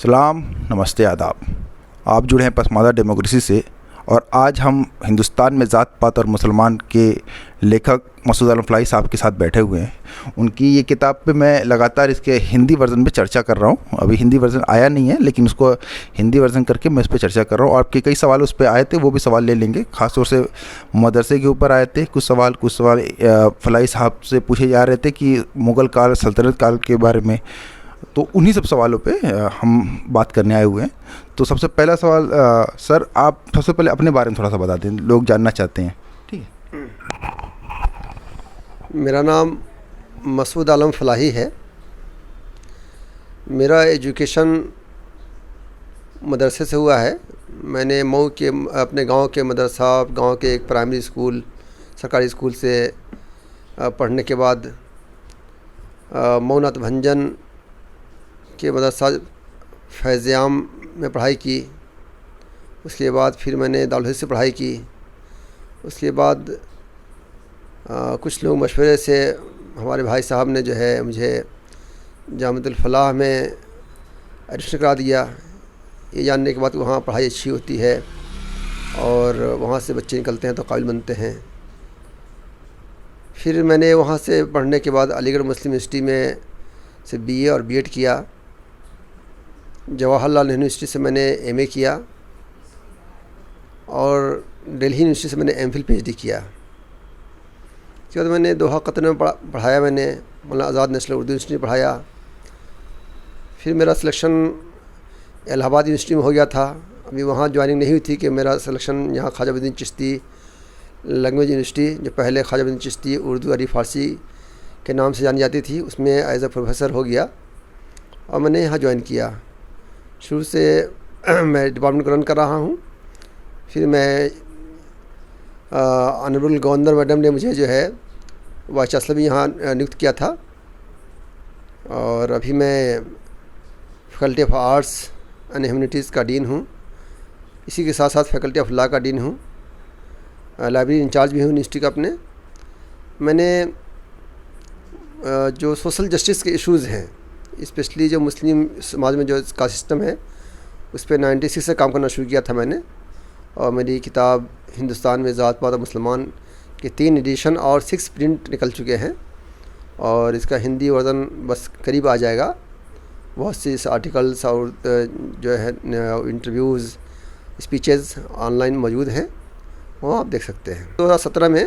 सलाम, नमस्ते, आदाब। आप जुड़े हैं पसमानदा डेमोक्रेसी से और आज हम हिंदुस्तान में ज़ात पात और मुसलमान के लेखक मसूद आलम फलाही साहब के साथ बैठे हुए हैं। उनकी ये किताब पे मैं लगातार इसके हिंदी वर्ज़न पे चर्चा कर रहा हूँ। अभी हिंदी वर्ज़न आया नहीं है, लेकिन उसको हिंदी वर्ज़न करके मैं इस पर चर्चा कर रहा हूँ। और आपके कई सवाल उस पर आए थे, वो भी सवाल ले लेंगे। ख़ास तौर से मदरसे के ऊपर आए थे कुछ सवाल फलाही साहब से पूछे जा रहे थे कि मुग़ल काल, सल्तनत काल के बारे में। तो उन्हीं सब सवालों पे हम बात करने आए हुए हैं। तो सबसे पहला सवाल, सर आप सबसे पहले अपने बारे में थोड़ा सा बता दें, लोग जानना चाहते हैं। ठीक है। मेरा नाम मसूद आलम फलाही है। मेरा एजुकेशन मदरसे से हुआ है। मैंने मऊ के अपने गांव के मदरसा, गांव के एक प्राइमरी स्कूल, सरकारी स्कूल से पढ़ने के बाद मऊ नाथ भंजन के मदरसा फैज़-ए-आम में पढ़ाई की। उसके बाद फिर मैंने दारुल हदीस से पढ़ाई की। उसके बाद कुछ लोग मशवरे से हमारे भाई साहब ने जो है मुझे जामिअतुल फलाह में एडमिशन करा दिया। ये जानने के बाद वहाँ पढ़ाई अच्छी होती है और वहाँ से बच्चे निकलते हैं तो काबिल बनते हैं। फिर मैंने वहाँ से पढ़ने के बाद अलीगढ़ मुस्लिम यूनिवर्सिटी में से बीए और बीएड किया। जवाहरलाल नेहरू यूनिवर्सिटी से मैंने एमए किया और दिल्ली यूनिवर्सिटी से मैंने एमफिल पीएचडी किया। उसके बाद मैंने दोहा कतर में पढ़ाया। मैंने मौलाना आज़ाद नेशनल उर्दू यूनिवर्सिटी में पढ़ाया। फिर मेरा सिलेक्शन इलाहाबाद यूनिवर्सिटी में हो गया था। अभी वहाँ ज्वाइनिंग नहीं हुई थी कि मेरा सिलेक्शन यहाँ ख्वाजा बुद्दीन चिश्ती लैंग्वेज यूनिवर्सिटी, जो पहले ख्वाजा बुद्दीन चिश्ती उर्दू अरबी फ़ारसी के नाम से जानी जाती थी, उसमें एज ए प्रोफेसर हो गया और मैंने यहाँ ज्वाइन किया। शुरू से मैं डिपार्टमेंट को रन कर रहा हूँ। फिर मैं ऑनरेबल गवर्नर मैडम ने मुझे जो है वाइस चांसलर भी यहाँ नियुक्त किया था। और अभी मैं faculty of arts and humanities का डीन हूँ। इसी के साथ साथ फैकल्टी ऑफ लॉ का डीन हूँ। लाइब्रेरी इंचार्ज भी हूँ यूनिवर्सिटी का अपने। मैंने जो सोशल जस्टिस के इश्यूज़ हैं, स्पेशली जो मुस्लिम समाज में जो का सिस्टम है, उस पर 96 से काम करना शुरू किया था मैंने। और मेरी किताब हिंदुस्तान में ज़ात पात और मुसलमान के 3 एडिशन और 6 प्रिंट निकल चुके हैं और इसका हिंदी वर्ज़न बस करीब आ जाएगा। बहुत सी आर्टिकल्स और जो है इंटरव्यूज़, स्पीचेज़ ऑनलाइन मौजूद हैं, वो आप देख सकते हैं। 2017 में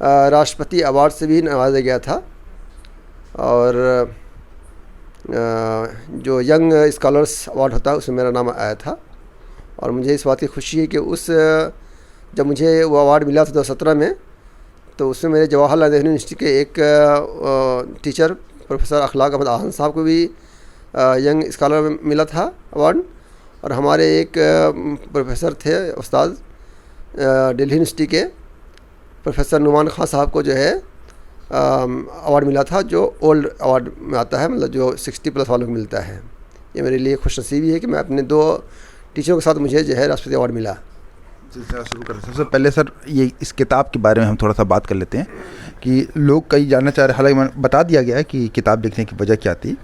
राष्ट्रपति अवार्ड से भी नवाजा गया था और जो यंग स्कॉलर्स अवार्ड होता है उसमें मेरा नाम आया था। और मुझे इस बात की खुशी है कि जब मुझे वो अवार्ड मिला था 2017 में, तो उसमें मेरे जवाहरलाल नेहरू यूनिवर्सिटी के एक टीचर प्रोफेसर अखलाक अहमद आसन साहब को भी यंग स्कॉलर में मिला था अवार्ड। और हमारे एक प्रोफेसर थे उस्ताद दिल्ली यूनिवर्सिटी के प्रोफेसर नुमान खान साहब को जो है अवार्ड मिला था, जो ओल्ड अवार्ड में आता है, मतलब जो 60+ वालों को मिलता है। ये मेरे लिए खुशनसीबी है कि मैं अपने 2 टीचरों के साथ मुझे जो है राष्ट्रपति अवार्ड मिला। शुरू करें। सबसे पहले सर, ये इस किताब के बारे में हम थोड़ा सा बात कर लेते हैं कि लोग कई जानना चाह रहे हैं। हालांकि मैंने बता दिया गया है कि किताब लिखने की वजह क्या थी।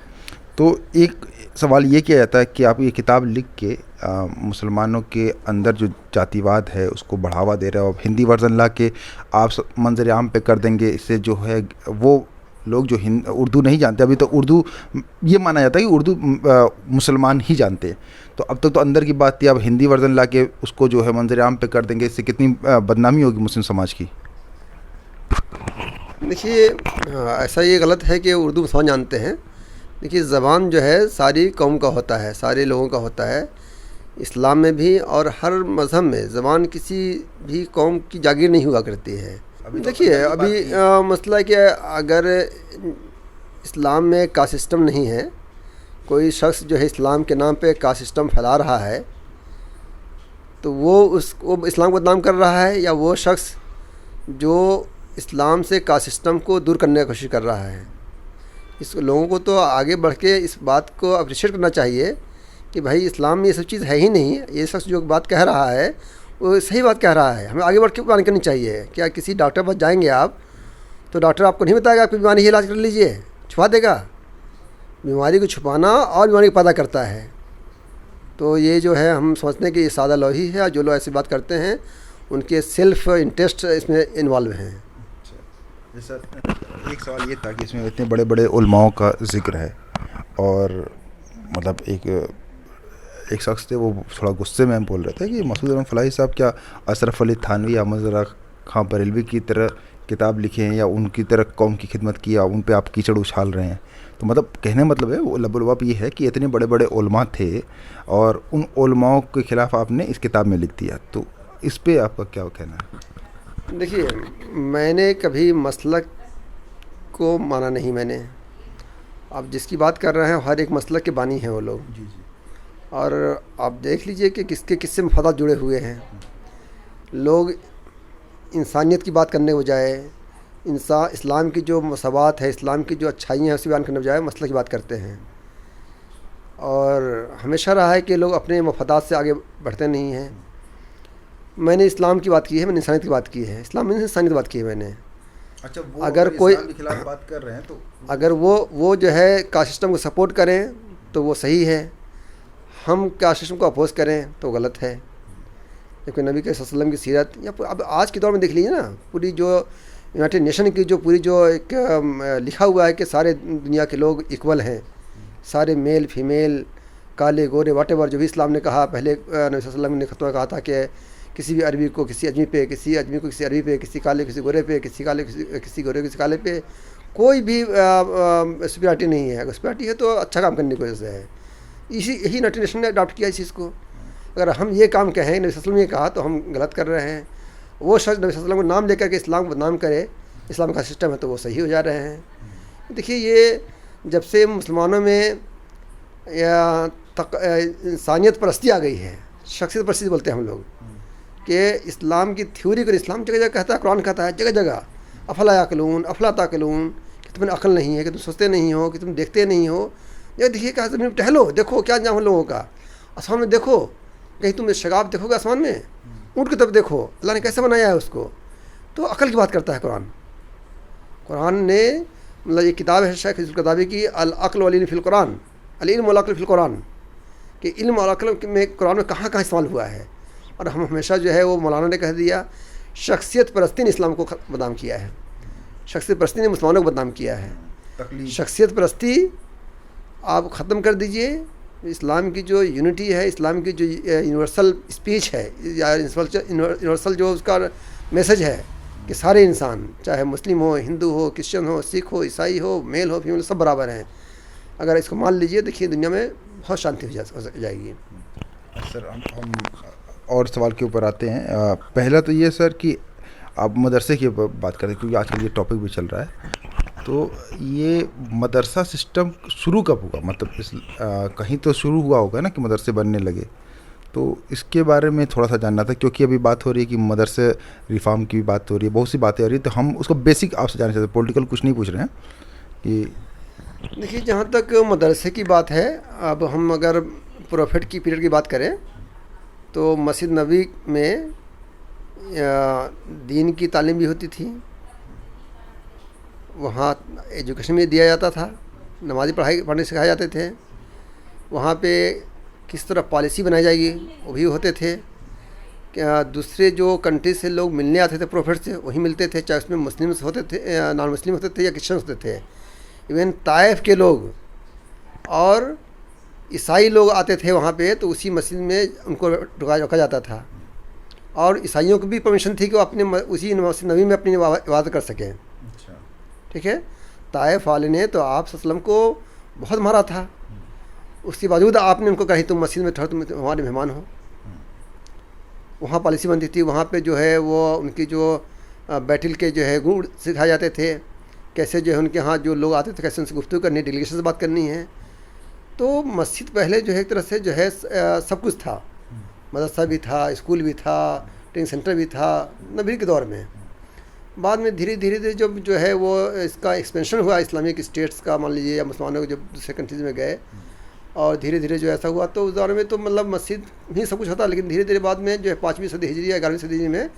तो एक सवाल ये किया जाता है कि आप ये किताब लिख के मुसलमानों के अंदर जो जातिवाद है उसको बढ़ावा दे रहे हो। अब हिंदी वर्ज़न ला के आप मंजर आम पे कर देंगे, इससे जो है वो लोग जो उर्दू नहीं जानते, अभी तो उर्दू ये माना जाता है कि उर्दू मुसलमान ही जानते हैं। तो अब तक तो अंदर की बात थी, अब हिंदी वर्ज़न ला के उसको जो है मंजर आम पे कर देंगे, इससे कितनी बदनामी होगी मुस्लिम समाज की। देखिए, ऐसा ये गलत है कि उर्दू मुसलमान जानते हैं। देखिए, ज़बान जो है सारी कौम का होता है, सारे लोगों का होता है। इस्लाम में भी और हर मज़हब में ज़बान किसी भी कौम की जागीर नहीं हुआ करती है। देखिए, अभी मसला है कि अगर इस्लाम में कास्ट सिस्टम नहीं है, कोई शख्स जो है इस्लाम के नाम पे कास्ट सिस्टम फैला रहा है, तो वो इस्लाम को बदनाम कर रहा है, या वो शख्स जो इस्लाम से कास्ट सिस्टम को दूर करने की कोशिश कर रहा है। इस लोगों को तो आगे बढ़ के इस बात को अप्रिशिएट करना चाहिए कि भाई इस्लाम में ये सब चीज़ है ही नहीं। ये शख्स जो बात कह रहा है वो सही बात कह रहा है। हमें आगे बढ़ के बात करनी चाहिए। क्या किसी डॉक्टर के पास जाएंगे आप, तो डॉक्टर आपको नहीं बताएगा आपकी बीमारी है, इलाज कर लीजिए, छुपा देगा। बीमारी को छुपाना और बीमारी को पैदा करता है। तो ये जो है हम सोचते हैं कि ये सादा लोही है, और जो लोग ऐसी बात करते हैं उनके सेल्फ इंटरेस्ट इसमें इन्वॉल्व हैं। जैसा एक सवाल ये था कि इसमें इतने बड़े बड़े उलमाओं का जिक्र है, और मतलब एक शख्स थे, वो थोड़ा गुस्से में बोल रहे थे कि मसूद अजम फलाही साहब क्या अशरफ अली थानवी, अहमद रज़ा खां बरेलवी की तरह किताब लिखे हैं, या उनकी तरह कौम की खिदमत की, या उन पे आप कीचड़ उछाल रहे हैं। तो मतलब कहने मतलब है वो लबुलबाब ये है कि इतने बड़े बड़े उलमा थे और उन उलमाओं के ख़िलाफ़ आपने इस किताब में लिख दिया, तो इस पे आपका क्या कहना है? देखिए, मैंने कभी मसलक को माना नहीं। मैंने, आप जिसकी बात कर रहे हैं हर एक मसलक के बानी हैं वो लोग। जी। और आप देख लीजिए कि किसके किससे मफादात जुड़े हुए हैं। लोग इंसानियत की बात करने के बजाय, इस्लाम की जो मसवात है, इस्लाम की जो अच्छाइयाँ हैं उसे बयान करने के बजाय मसले की बात करते हैं। और हमेशा रहा है कि लोग अपने मफादात से आगे बढ़ते नहीं हैं। मैंने इस्लाम की बात की है, मैंने इंसानियत की बात की है। इस्लाम में इंसानियत की बात की है मैंने। अच्छा, वो अगर कोई इस्लाम के खिलाफ बात कर रहे हैं तो अगर वो जो है कास्ट सिस्टम को सपोर्ट करें तो वो सही है, हम कास्ट सिस्टम को अपोज करें तो गलत है। क्योंकि नबी के वसल्लम की सीरत, या अब आज के दौर में देख लीजिए ना, पूरी जो यूनाइटेड नेशन की जो पूरी जो एक लिखा हुआ है कि सारे दुनिया के लोग इक्वल हैं, सारे मेल फीमेल, काले गोरे वाटेवर, जो भी इस्लाम ने कहा। पहले नबी वसल्लम ने खतवा कहा था कि किसी भी अरबी को किसी अजमी पे, किसी अजमी को किसी अरबी पे, किसी काले किसी गोरे पे, किसी काले किसी गोरे किसी काले पे, कोई भी सुपरियरिटी नहीं है। अगर सुपरियरिटी है तो अच्छा काम करने की वजह से है। यही यूनाइटेड नेशन ने अडॉप्ट किया इस चीज़ को। अगर हम ये काम कहें, नबी वसल्लम ने कहा, तो हम गलत कर रहे हैं। वो शख्स नबी वसल्लम को नाम लेकर के इस्लाम को बदनाम करे, इस्लाम का सिस्टम है, तो वो सही हो जा रहे हैं। देखिए, ये जब से मुसलमानों में या इंसानियत परस्ती आ गई है, शख्सियत परस्ती बोलते हैं हम लोग, कि इस्लाम की थ्योरी को इस्लाम जगह जगह कहता है, कुरान कहता है जगह जगह, अफला याकलून अफला ताकलून, कि तुम्हें अकल नहीं है, कि तुम सोचते नहीं हो, कि तुम देखते नहीं हो। ये देखिए, कहा तुम टहलो, देखो क्या अंजाम है लोगों का। आसमान में देखो, कहीं तुम शगाब देखोगे आसमान में, ऊँट की तरफ देखो, अल्लाह ने कैसे बनाया है उसको। तो अकल की बात करता है कुरान। कुरान ने, मतलब ये किताब है शेख किताबी की, अल अक्ल वल इल्म फिल कुरान, अल इल्म वल अक्ल फिल कुरान, कि इल्म और अक्ल में कुरान में कहाँ कहाँ इस्तेमाल हुआ है। और हम हमेशा जो है वो मौलाना ने कह दिया, शख्सियत परस्ती ने इस्लाम को बदनाम किया है, शख्सियत परस्ती ने मुसलमानों को बदनाम किया है। शख्सियत परस्ती आप ख़त्म कर दीजिए। इस्लाम की जो यूनिटी है, इस्लाम की जो यूनिवर्सल स्पीच है, या यूनिवर्सल जो उसका मैसेज है कि सारे इंसान, चाहे मुस्लिम हो, हिंदू हो, क्रिश्चियन हो, सिख हो, ईसाई हो, मेल हो, फीमेल, सब बराबर हैं। अगर इसको मान लीजिए, देखिए दुनिया में बहुत शांति हो जाएगी। सर, हम और सवाल के ऊपर आते हैं। पहला तो ये सर कि आप मदरसे की बात करें, क्योंकि आजकल ये टॉपिक भी चल रहा है। तो ये मदरसा सिस्टम शुरू कब हुआ? मतलब कहीं तो शुरू हुआ होगा ना कि मदरसे बनने लगे, तो इसके बारे में थोड़ा सा जानना था। क्योंकि अभी बात हो रही है कि मदरसे रिफॉर्म की भी बात हो रही है, बहुत सी बातें हो रही है, तो हम उसको बेसिक आपसे जानना चाहते हैं, पॉलिटिकल कुछ नहीं पूछ रहे हैं। कि देखिए, जहाँ तक मदरसे की बात है, अब हम अगर प्रोफेट की पीरियड की बात करें तो मस्जिद नबी में दीन की तालीम भी होती थी, वहाँ एजुकेशन भी दिया जाता था, नमाज़ी पढ़ने सिखाए जाते थे। वहाँ पे किस तरह पॉलिसी बनाई जाएगी वो भी होते थे। क्या दूसरे जो कंट्री से लोग मिलने आते थे प्रोफेट से, वही मिलते थे, चाहे उसमें मुस्लिम्स होते थे, नॉन मुस्लिम होते थे, या क्रिश्चियन होते थे। इवन ताइफ के लोग और ईसाई लोग आते थे वहाँ पे, तो उसी मस्जिद में उनको रखा जाता था। और ईसाइयों को भी परमिशन थी कि वो अपने उसी मस्जिद नबी में अपनी इबादत कर सकें। ठीक है। ताइफ वाले ने तो आप सल्लम को बहुत मारा था, उसके बावजूद आपने उनको कही तुम मस्जिद में ठहरो, तुम हमारे मेहमान हो। वहाँ पॉलिसी बनती थी, वहाँ पे जो है वो उनकी जो बैटल के जो है गुण सिखाए जाते थे, कैसे जो है उनके यहाँ जो लोग आते थे कैसे उनसे गुफ्तगू करनी, डेलीगेशन से बात करनी है। तो मस्जिद पहले जो है एक तरह से जो है सब कुछ था, मदरसा भी था, स्कूल भी था, ट्रेनिंग सेंटर भी था नबी के दौर में। बाद में धीरे धीरे जब जो है वो इसका एक्सपेंशन हुआ इस्लामिक स्टेट्स का, मान लीजिए, या मुसलमानों को जब दूसरे कंट्रीज़ में गए और धीरे धीरे जो ऐसा हुआ, तो उस दौर में तो मतलब मस्जिद ही सब कुछ होता। लेकिन धीरे धीरे बाद में जो है 5वीं सदी हिजरी या 11वीं सदी में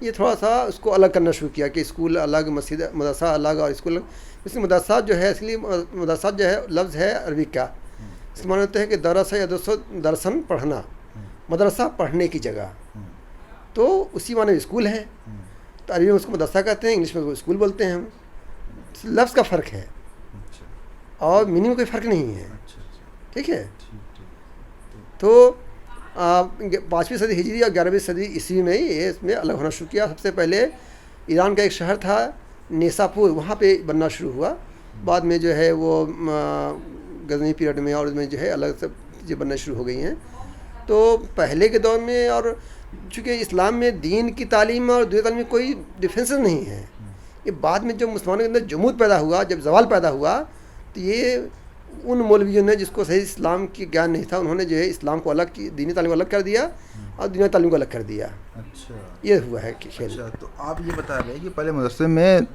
ये थोड़ा सा उसको अलग करना शुरू किया कि स्कूल अलग, मस्जिद मदरसा अलग और स्कूल अलग। इसलिए मदरसा जो है, इसलिए मदरसा जो है लफ्ज़ है अरबी का, इसका माने होता है कि दरस या दर्शन पढ़ना, मदरसा पढ़ने की जगह, तो उसी माने स्कूल है। तो अरबी में उसको मदरसा कहते हैं, इंग्लिश में उसको स्कूल बोलते हैं हम। लफ्ज़ का फ़र्क है और मीनिंग में कोई फ़र्क नहीं है। ठीक है। तो 5वीं सदी हिजरी और 11वीं सदी ईस्वी में ये इसमें अलग होना शुरू किया। सबसे पहले ईरान का एक शहर था नेसापुर, वहाँ पे बनना शुरू हुआ। बाद में जो है वो गजनी पीरियड में और उसमें जो है अलग सब चीज़ें बनना शुरू हो गई हैं। तो पहले के दौर में, और चूँकि इस्लाम में दीन की तालीम और दुनिया तालीम में कोई डिफरेंस नहीं है, ये बाद में जब मुसलमानों के अंदर जमूद पैदा हुआ, जब जवाल पैदा हुआ, तो ये उन मौलवियों ने जिसको सही इस्लाम की ज्ञान नहीं था, उन्होंने जो है इस्लाम को अलग की, दीनी तालीम को अलग कर दिया और दुनिया तालीम को अलग कर दिया। अच्छा, ये हुआ है कि खेल। अच्छा, तो आप ये बता रहे हैं कि पहले मदरसे में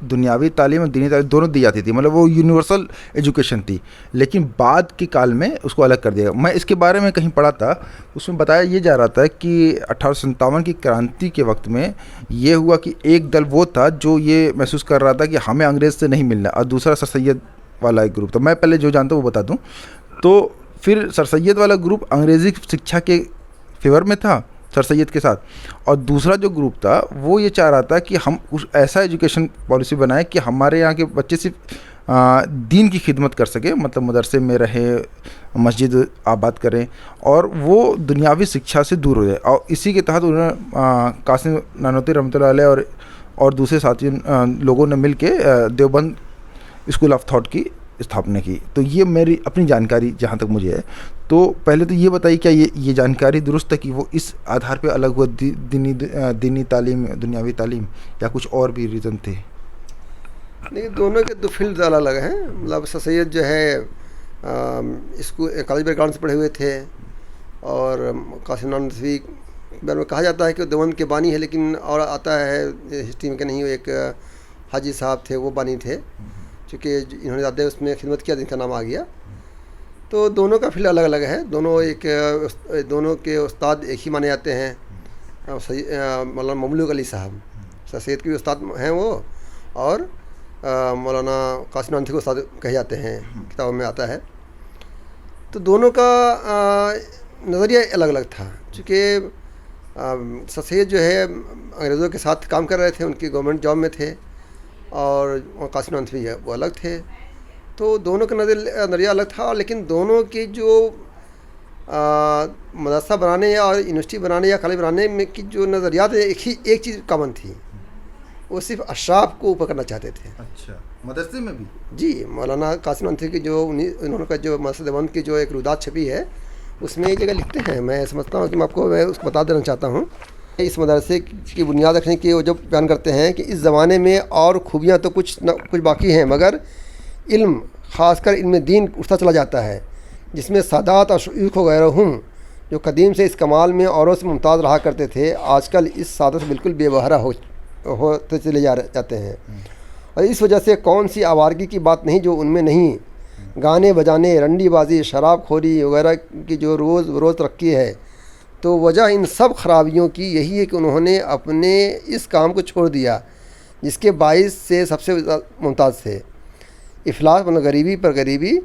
दुनियावी तालीम और दीनी तालीम दोनों दी जाती थी, मतलब वो यूनिवर्सल एजुकेशन थी, लेकिन बाद के काल में उसको अलग कर दिया। मैं इसके बारे में कहीं पढ़ा था, उसमें बताया ये जा रहा था कि 1857 की क्रांति के वक्त में ये हुआ कि एक दल वो था जो ये महसूस कर रहा था कि हमें अंग्रेज़ से नहीं मिलना, और दूसरा सर सैयद वाला एक ग्रुप था। मैं पहले जो जानता हूँ वो बता दूँ। तो फिर सर सैयद वाला ग्रुप अंग्रेज़ी शिक्षा के फेवर में था, सर सैयद के साथ, और दूसरा जो ग्रुप था वो ये चाह रहा था कि हम उस ऐसा एजुकेशन पॉलिसी बनाएं कि हमारे यहाँ के बच्चे सिर्फ दीन की खिदमत कर सके, मतलब मदरसे में रहे, मस्जिद आबाद करें, और वो दुनियावी शिक्षा से दूर हो जाए। और इसी के तहत उन्होंने कासिम नानोती रहमतुल्लाह अलैह और दूसरे साथी लोगों ने मिल के देवबंद स्कूल ऑफ थॉट की स्थापना की। तो ये मेरी अपनी जानकारी जहाँ तक मुझे है। तो पहले तो ये बताइए, क्या ये जानकारी दुरुस्त है कि वो इस आधार पे अलग हुआ, दीनी तालीम, दुनियावी तालीम, या कुछ और भी रीज़न थे? देखिए, दोनों के दो फील्ड अलग अलग हैं। मतलब सर सैयद जो है स्कूल कॉलेज बैकग्राउंड से पढ़े हुए थे, और कासिम नानवी के बारे में कहा जाता है कि वो देवबंद के बानी है, लेकिन और आता है हिस्ट्री में कि नहीं, वो एक हाजी साहब थे, वो बानी थे, चूँकि इन्होंने ज़्यादा उसमें खिदमत किया, जिनका नाम आ गया। तो दोनों का फील्ड अलग अलग है। दोनों के उस्ताद एक ही माने जाते हैं, मौलाना ममलूक अली साहब सर सैयद के भी उस्ताद हैं वो, और मौलाना कासिम नानवी के उस्ताद कहे जाते हैं, किताबों में आता है। तो दोनों का नज़रिया अलग अलग था। चूँकि सर सैयद जो है अंग्रेज़ों के साथ काम कर रहे थे, उनकी गवर्नमेंट जॉब में थे, और कासिम नानवी है वो अलग थे। तो दोनों का नज़रिया अलग था, लेकिन दोनों की जो मदरसा बनाने या और यूनिवर्सिटी बनाने या कॉलेज बनाने में की जो नज़रियात है, एक चीज़ कॉमन थी, वो सिर्फ अशराफ को ऊपर करना चाहते थे। अच्छा, मदरसे में भी? जी, मौलाना कासिम नानवी की जो इन्होंने का जो मदरसा देवबंद की जो एक रुदात छपी है, उसमें एक जगह लिखते हैं, मैं समझता हूँ कि मैं उसको बता देना चाहता हूँ। इस मदरसे की बुनियाद रखने की वो जो बयान करते हैं कि इस ज़माने में और खूबियाँ तो कुछ बाकी हैं, मगर इल्म, ख़ासकर इल्म दीन उठता चला जाता है, जिसमें सादात और शयूख वगैरह हूँ, जो कदीम से इस कमाल में औरों से मुमताज़ रहा करते थे, आजकल इस सादत से बिल्कुल बेबहरा होते चले जाते हैं। और इस वजह से कौन सी आवारगी की बात नहीं जो उनमें नहीं। गाने बजाने, रंडीबाजी, शराब खोरी वगैरह की जो रोज़ तरक्की है, तो वजह इन सब खराबियों की यही है कि उन्होंने अपने इस काम को छोड़ दिया जिसके बाइस से सबसे मुमताज़ थे। इफलास मतलब गरीबी पर गरीबी,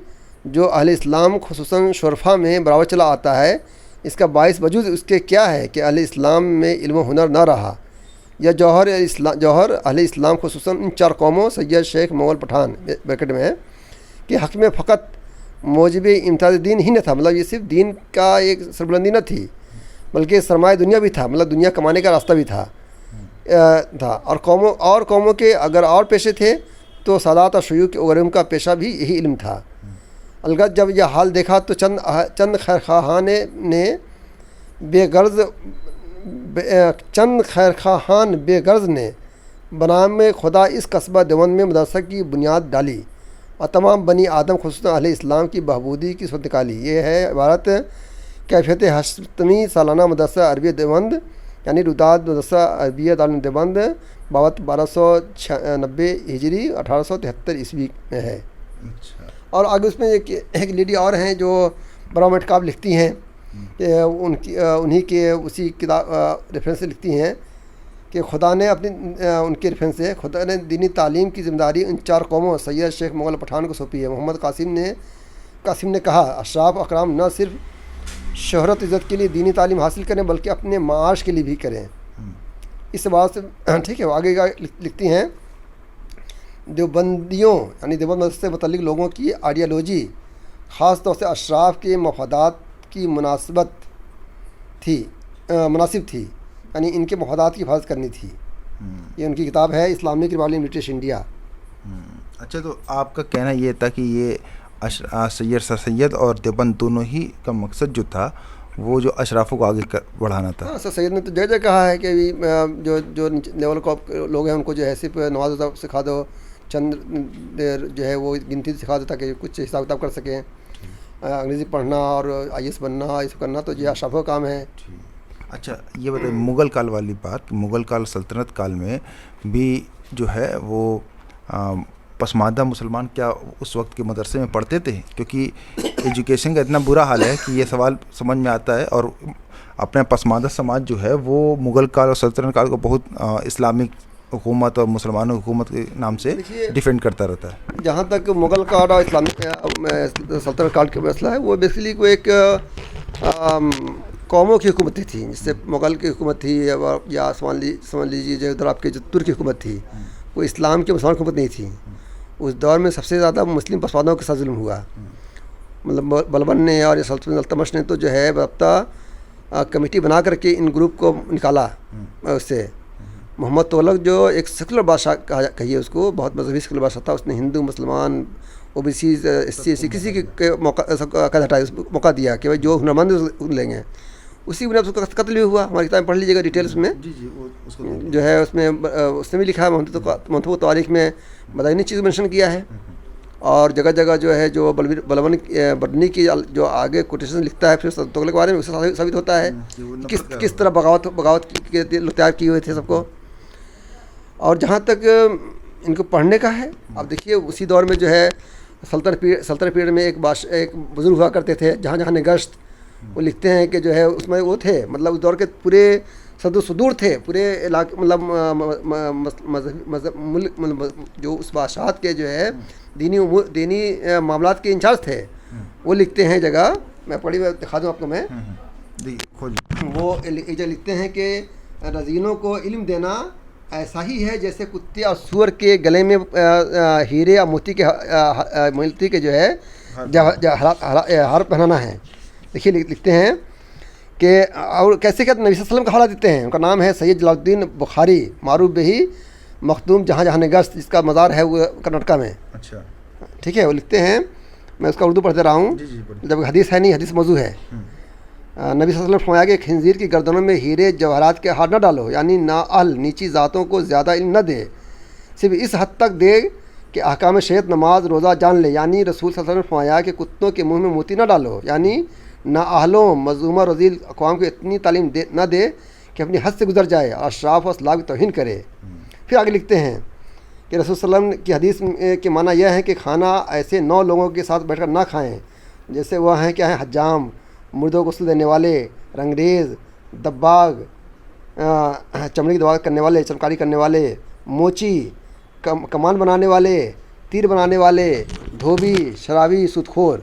जो अहले इस्लाम खुसूसन शुरफा में बराबर चला आता है, इसका बाइस वजूद उसके क्या है कि अहले इस्लाम में इल्म हुनर ना रहा, या जौहर अहले इस्लाम खुसूसन इन 4 कौमों सैयद, शेख, मुग़ल, पठान ब्रैकेट में है कि हक़ में फ़कत मौजब इम्तियाज़ दीन ही न था। मतलब ये सिर्फ दीन का एक सरबुलंदी न थी, बल्कि सरमाया दुनिया भी था, मतलब दुनिया कमाने का रास्ता भी था। और कौमों के अगर और पेशे थे तो सादात और शयूख वगैरह का पेशा भी यही इल्म था। अलगत जब यह हाल देखा तो चंद खैरखान बेगर्ज ने बनाम खुदा इस कस्बा देवबंद में मदरसा की बुनियाद डाली और तमाम बनी आदम खुसूसन अहले इस्लाम की बहबूदी की सूरत निकाली। ये है इबारत कैफियत हश्तमी सालाना मदरसा अरबी देवबंद, यानी रुदात मदरसा अरबिया दारुल देवबंद, बाबत 1290 हिजरी 1873 ईस्वी में है। अच्छा। और आगे उसमें एक लेडी और हैं जो बराम एतकाब लिखती हैं कि उन्हीं के उसी किताब रेफरेंस से लिखती हैं कि खुदा ने अपनी उनके रेफरेंस से खुदा ने दीनी तालीम की ज़िम्मेदारी इन 4 कौमों सैयद, शेख, मुग़ल, पठान को सौंपी है। मोहम्मद कासिम ने कासिम ने कहा, अशराफ अकराम न सिर्फ शोहरत इज़्ज़त के लिए दीनी तालीम हासिल करें बल्कि अपने माश के लिए भी करें। इस बात से ठीक है, वो आगे का लिखती हैं, देवबंदियों यानी देवबंद मज़हब से मुतल्लिक लोगों की आइडियालॉजी ख़ास तौर से अशराफ के मफादात की मुनासिब थी, यानी इनके मफादात की हिफाजत करनी थी। ये उनकी किताब है Islamic Republic in British India. अच्छा, तो आपका कहना ये था कि ये सैयद सर सैयद और देवबंद दोनों ही का मकसद जो था वो जो अशराफों को आगे बढ़ाना था। हाँ, सर सैयद ने तो जगह कहा है कि अभी जो लेवल को लोग हैं उनको जो है सिर्फ नमाज सिखा दो, चंद जो है वो गिनती सिखा दो ताकि कुछ हिसाब किताब कर सकें, अंग्रेज़ी पढ़ना और IAS बनना, ये सब करना तो ये अशराफों का काम है। अच्छा, ये बताइए मुग़ल काल वाली बात, मुग़ल काल सल्तनत काल में भी जो है वो पसमानदा मुसलमान क्या उस वक्त के मदरसे में पढ़ते थे? क्योंकि एजुकेशन का इतना बुरा हाल है कि ये सवाल समझ में आता है, और अपना पसमानदा समाज जो है वो मुग़ल काल और सल्तनत काल को बहुत इस्लामिक हुकूमत और मुसलमानों की हुकूमत के नाम से डिफेंड करता रहता है। जहाँ तक मुग़ल काल और इस्लामिक सल्तनत काल का मसला है, वो बेसिकली को एक कौमों की हुकूमत थी, जिससे मुग़ल की हुकूमत थी या समझ लीजिए जो उधर आपके जो तुर्क की हुकूमत थी, वो इस्लाम की मुसलमान हुकूमत नहीं थी। उस दौर में सबसे ज़्यादा मुस्लिम पसमानदाओं के साथ जुल्म हुआ। मतलब बलबन ने और सल्तनत अल्तमश ने तो जो है बाकायदा कमेटी बना करके इन ग्रुप को निकाला उससे। मोहम्मद तुगलक जो एक सेकुलर बादशाह कहिए उसको, बहुत मजहबी सेकुलर बादशाह था, उसने हिंदू मुसलमान OBC SC किसी के मौका कद हटाया, मौका दिया कि भाई जो हुनरमंद लेंगे। उसी बुनियाद पर उसका कत्ल भी हुआ। हमारी किताब पढ़ लीजिएगा डिटेल्स में, जो है उसमें उसने भी लिखा है, मंतखब तारीख में मदानी चीज़ मेंशन किया है, और जगह जगह जो है जो बलबन बर्नी की जो आगे कोटेशन लिखता है फिर तुगलक के बारे में, उससे साबित होता है किस तरह बगावत तैयार किए हुए थे सबको। और जहाँ तक इनको पढ़ने का है, अब देखिए उसी दौर में जो है सल्तनत पीरियड में एक बुजुर्ग हुआ करते थे जहाँ जहाँ ने गश्त, वो लिखते हैं कि जो है उसमें वो थे, मतलब उस दौर के पूरे सुदूर थे, पूरे इलाके मतलब जो उस बादशाहत के जो है दीनी मामलात के इंचार्ज थे, वो लिखते हैं जगह, मैं पढ़ी दिखा दूँ आपको मैं, वो जो लिखते हैं कि रजीनों को इल्म देना ऐसा ही है जैसे कुत्ते और सूअर के गले में हीरे या मोती के जो है हार पहनाना है। देखिए लिखते हैं कि और कैसे क्या नबी सल्लल्लाहु अलैहि वसल्लम का हवाला देते हैं। उनका नाम है सैयद जलालुद्दीन बुखारी, मारूफ बिही मखदूम जहाँ जहाँ गश्त, जिसका मज़ार है वो कर्नाटका में। अच्छा, ठीक है। वो लिखते हैं, मैं उसका उर्दू पढ़ते रहा हूँ, जब हदीस है नहीं, हदीस मौजू है। नबी सल्लल्लाहु अलैहि वसल्लम फरमाया कि खंजीर की गर्दनों में हीरे जवाहरात के हार न डालो, यानी नाअहल नीची ज़ातों को ज़्यादा इल्म न दे, सिर्फ इस हद तक दे कि अहकाम शरीयत नमाज रोज़ा जान ले। यानी रसूल सल्लल्लाहु अलैहि वसल्लम ने फरमाया कि कुत्तों के मुंह में मोती न डालो, यानी नाअहलों मज़लूमा रज़ील अक़वाम को इतनी तालीम न दे कि अपनी हद से गुजर जाए, अशराफ और असलाफ की तौहीन करे। फिर आगे लिखते हैं कि रसूल सल्लल्लाहु अलैहि वसल्लम की हदीस के माना यह है कि खाना ऐसे 9 लोगों के साथ बैठकर ना खाएं, जैसे वह हैं क्या है, हज्जाम, मुर्दों को गुस्ल देने वाले, रंगरेज, दब्बाग, चमड़ी की दवा करने वाले, चमकारी करने वाले, मोची, कमान बनाने वाले, तीर बनाने वाले, धोबी, शराबी, सूदखोर।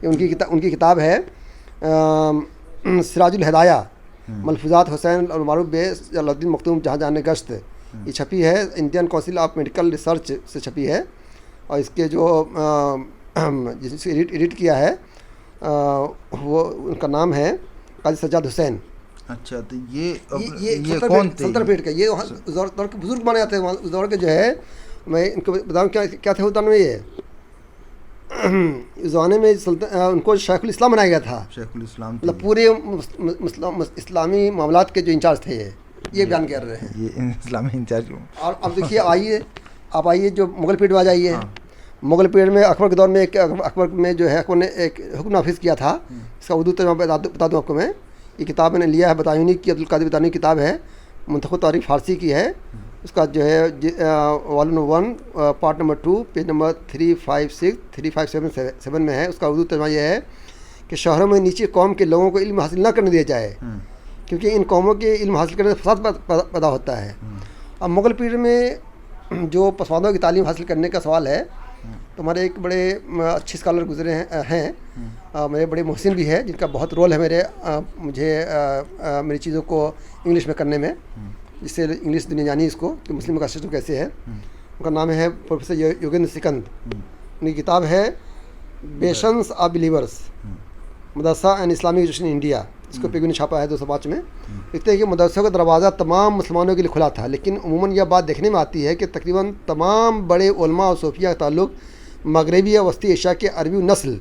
उनकी किताब है सिराजुल हिदाया, मलफूजात हुसैन और मारूफ बे जलालुद्दीन मखदूम जहाँ जहाँ गश्त। ये छपी है Indian council of medical research से छपी है, और इसके जो जिसे एडिट किया है वो उनका नाम है काजी सज्जाद हुसैन। अच्छा, तो ये कौन थे? सल्तनत पीरियड का, ये उस दौर के बुजुर्ग माने जाते हैं। उस दौर के जो है, मैं इनको बताऊँ क्या थे उस दौर में। ये इस ज़माने में उनको शेखुल इस्लाम बनाया गया था। शेखुल इस्लाम मतलब पूरे इस्लामी मामलात के जो इंचार्ज थे, ये बयान कर रहे हैं, ये इस्लामी इंचार्ज। और अब देखिए, आइए जो मुग़ल पीरियड में आ जाइए। मुग़ल पीरियड में अकबर के दौर में अकबर में जो है अकबर ने एक हुक्म नाफिज किया था। इसका उर्दू तर्जुमा बता दूँ आपको मैं। ये किताब मैंने लिया है, बतायूनी की, अब्दुल कादिर बतायूनी किताब है, मुंतखब तारीख फ़ारसी की है। उसका जो है volume 1 part number 2 page number 357 में है। उसका उर्दू तर्जुमा यह है कि शहरों में नीचे कौम के लोगों को इल्म हासिल न करने दिया जाए, क्योंकि इन कौमों के इल्म हासिल करने से फसाद पैदा होता है। अब मुग़ल पीरियड में जो पसमानदों की तालीम हासिल करने का सवाल है, तो हमारे एक बड़े अच्छे स्कॉलर गुजरे हैं मेरे बड़े मोहसिन भी है, जिनका बहुत रोल है मुझे मेरी चीज़ों को इंग्लिश में करने में, जिससे इंग्लिश दुनिया जानी इसको कि मुस्लिम का सिस्टम कैसे है। उनका नाम है प्रोफेसर योगेंद्र सिकंद। उनकी किताब है bastions of believers, madrasa and Islamic education in India. इसको पेगू ने छापा है 205 में। लिखते हैं कि मदरसों का दरवाज़ा तमाम मुसलमानों के लिए खुला था, लेकिन उमूमन यह बात देखने में आती है कि तकरीबन तमाम बड़े उलमा और सूफिया का ताल्लुक़ मगरबी या वस्ती एशिया के अरबी नस्ल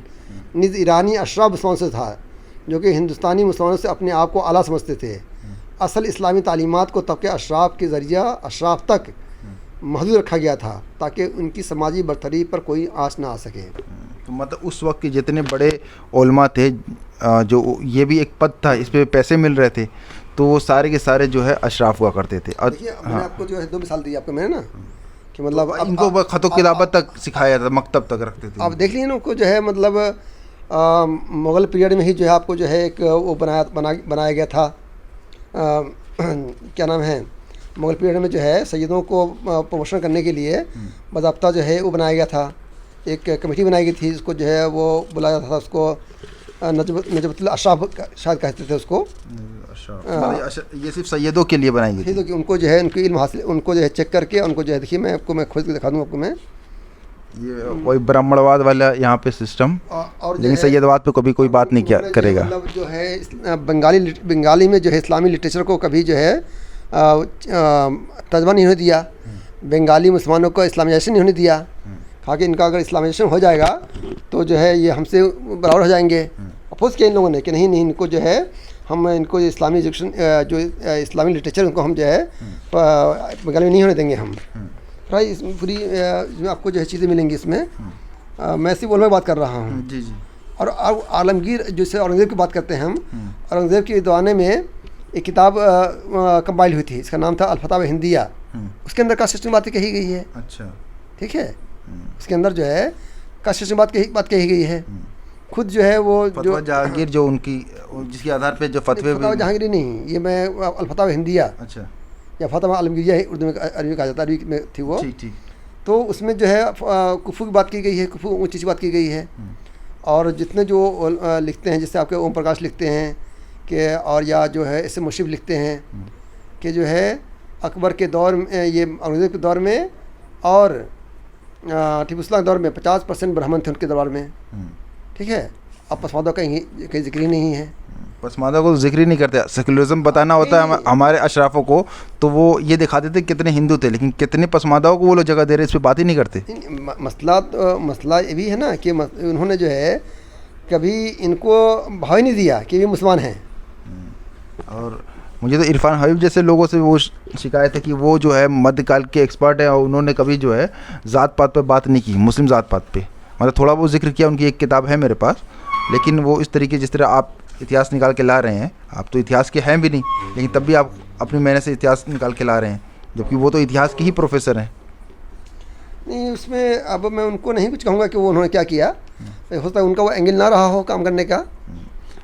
निज़ ईरानी अशराफ मुसलमानों से था, जो कि हिंदुस्तानी मुसलमानों से अपने आप को आला समझते थे। असल इस्लामी तालीमात को तबके अशराफ के ज़रिया अशराफ तक महदूद रखा गया था, ताकि उनकी समाजी बरतरी पर कोई आँच ना आ सके। तो मतलब उस वक्त के जितने बड़े उलमा थे, जो ये भी एक पद था, इस पे पैसे मिल रहे थे, तो वो सारे के सारे जो है अशराफ हुआ करते थे। और देखिए मैंने आपको जो है 2 मिसाल दी आपको मैंने ना, कि मतलब तो इनको खतो किताबत तक सिखाया था, मकतब तक रखते थे। आप देख लीजिए ना, उनको जो है मतलब मुग़ल पीरियड में ही जो है आपको जो है एक वो बनाया गया था, क्या नाम है, मुग़ल पीरियड में जो है सैयदों को प्रमोशन करने के लिए बाज़ाब्ता जो है वो बनाया गया था। एक कमेटी बनाई गई थी, जिसको जो है वो बुलाया था, उसको नजबतुल अशराफ शायद कहते थे उसको। ये सिर्फ सैयदों के लिए बनाई गई थी, तो कि उनको जो है उनकी इल्म हासिल, उनको जो है चेक करके उनको जो है, देखिए मैं खोज के दिखा दूँ आपको। मैं ये कोई ब्राह्मणवाद वाला यहाँ पे सिस्टम, और लेकिन सैयदवाद पे कभी कोई बात नहीं क्या करेगा। मतलब जो है बंगाली में जो है इस्लामी लिटरेचर को कभी जो है तर्जमा नहीं होने दिया, बंगाली मुसलमानों को इस्लामाइजेशन नहीं होने दिया। कहा कि इनका अगर इस्लामाइजेशन हो जाएगा तो जो है ये हमसे बराबर हो जाएंगे। अपोज किया इन लोगों ने कि नहीं इनको जो है हम इनको इस्लामी एजुकेशन जो इस्लामी लिटरेचर उनको हम जो है बंगाली में नहीं होने देंगे हम। भाई इस पूरी आपको जो है चीज़ें मिलेंगी इसमें। मैं सिर्फ उलमा की बात कर रहा हूँ। जी जी। और आलमगीर जैसे औरंगज़ेब की बात करते हैं हम, औरंगज़ेब के दौरान में एक किताब कंपाइल हुई थी, इसका नाम था अल-फतावा हिंदिया। उसके अंदर कास्ट सिस्टम बातें कही गई है। अच्छा, ठीक है, उसके अंदर जो है कास्ट सिस्टम बात कही गई है। खुद जो है वो जो जहांगीर जो उनकी जिसके आधार पे जो फतवे, जहांगीरी नहीं, ये मैं अल-फतावा हिंदिया, अच्छा, या फतवा आलमगीरिया है उर्दू में, अरबी कहा जाता है, अरबी में थी वो। ठीक। तो उसमें जो है कुफू की बात की गई है, कुफू ऊँची सी बात की गई है। और जितने जो लिखते हैं, जैसे आपके ओम प्रकाश लिखते हैं कि, और या जो है इससे मुशीफ लिखते हैं कि जो है अकबर के दौर में, ये औरंगज़ेब के दौर में और टीपू सुल्तान के दौर में 50% ब्राह्मण थे उनके दरबार में। ठीक है, अब पसमादा का कहीं जिक्र ही नहीं है। पसमादा को जिक्र ही नहीं करते। सेकुलरिज्म बताना होता है हमारे अशराफों को, तो वो ये दिखाते थे कितने हिंदू थे, लेकिन कितने पसमादाओं को वो लोग जगह दे रहे, इस पर बात ही नहीं करते। मसला ये भी है ना कि उन्होंने जो है कभी इनको भाव ही नहीं दिया कि ये मुसलमान हैं। और मुझे तो इरफान हबीब जैसे लोगों से वो शिकायत है कि वो जो है मध्यकाल के एक्सपर्ट हैं, और उन्होंने कभी जो है ज़ात पात पर बात नहीं की, मुस्लिम ज़ात पात पे। मतलब थोड़ा बहुत जिक्र किया, उनकी एक किताब है मेरे पास, लेकिन वो इस तरीके जिस तरह आप इतिहास निकाल के ला रहे हैं, आप तो इतिहास के हैं भी नहीं, लेकिन तब भी आप अपनी मेहनत से इतिहास निकाल के ला रहे हैं, जबकि वो तो इतिहास के ही प्रोफेसर हैं। नहीं, उसमें अब मैं उनको नहीं कुछ कहूँगा कि वो उन्होंने क्या किया, हो सकता है उनका वो एंगल ना रहा हो काम करने का।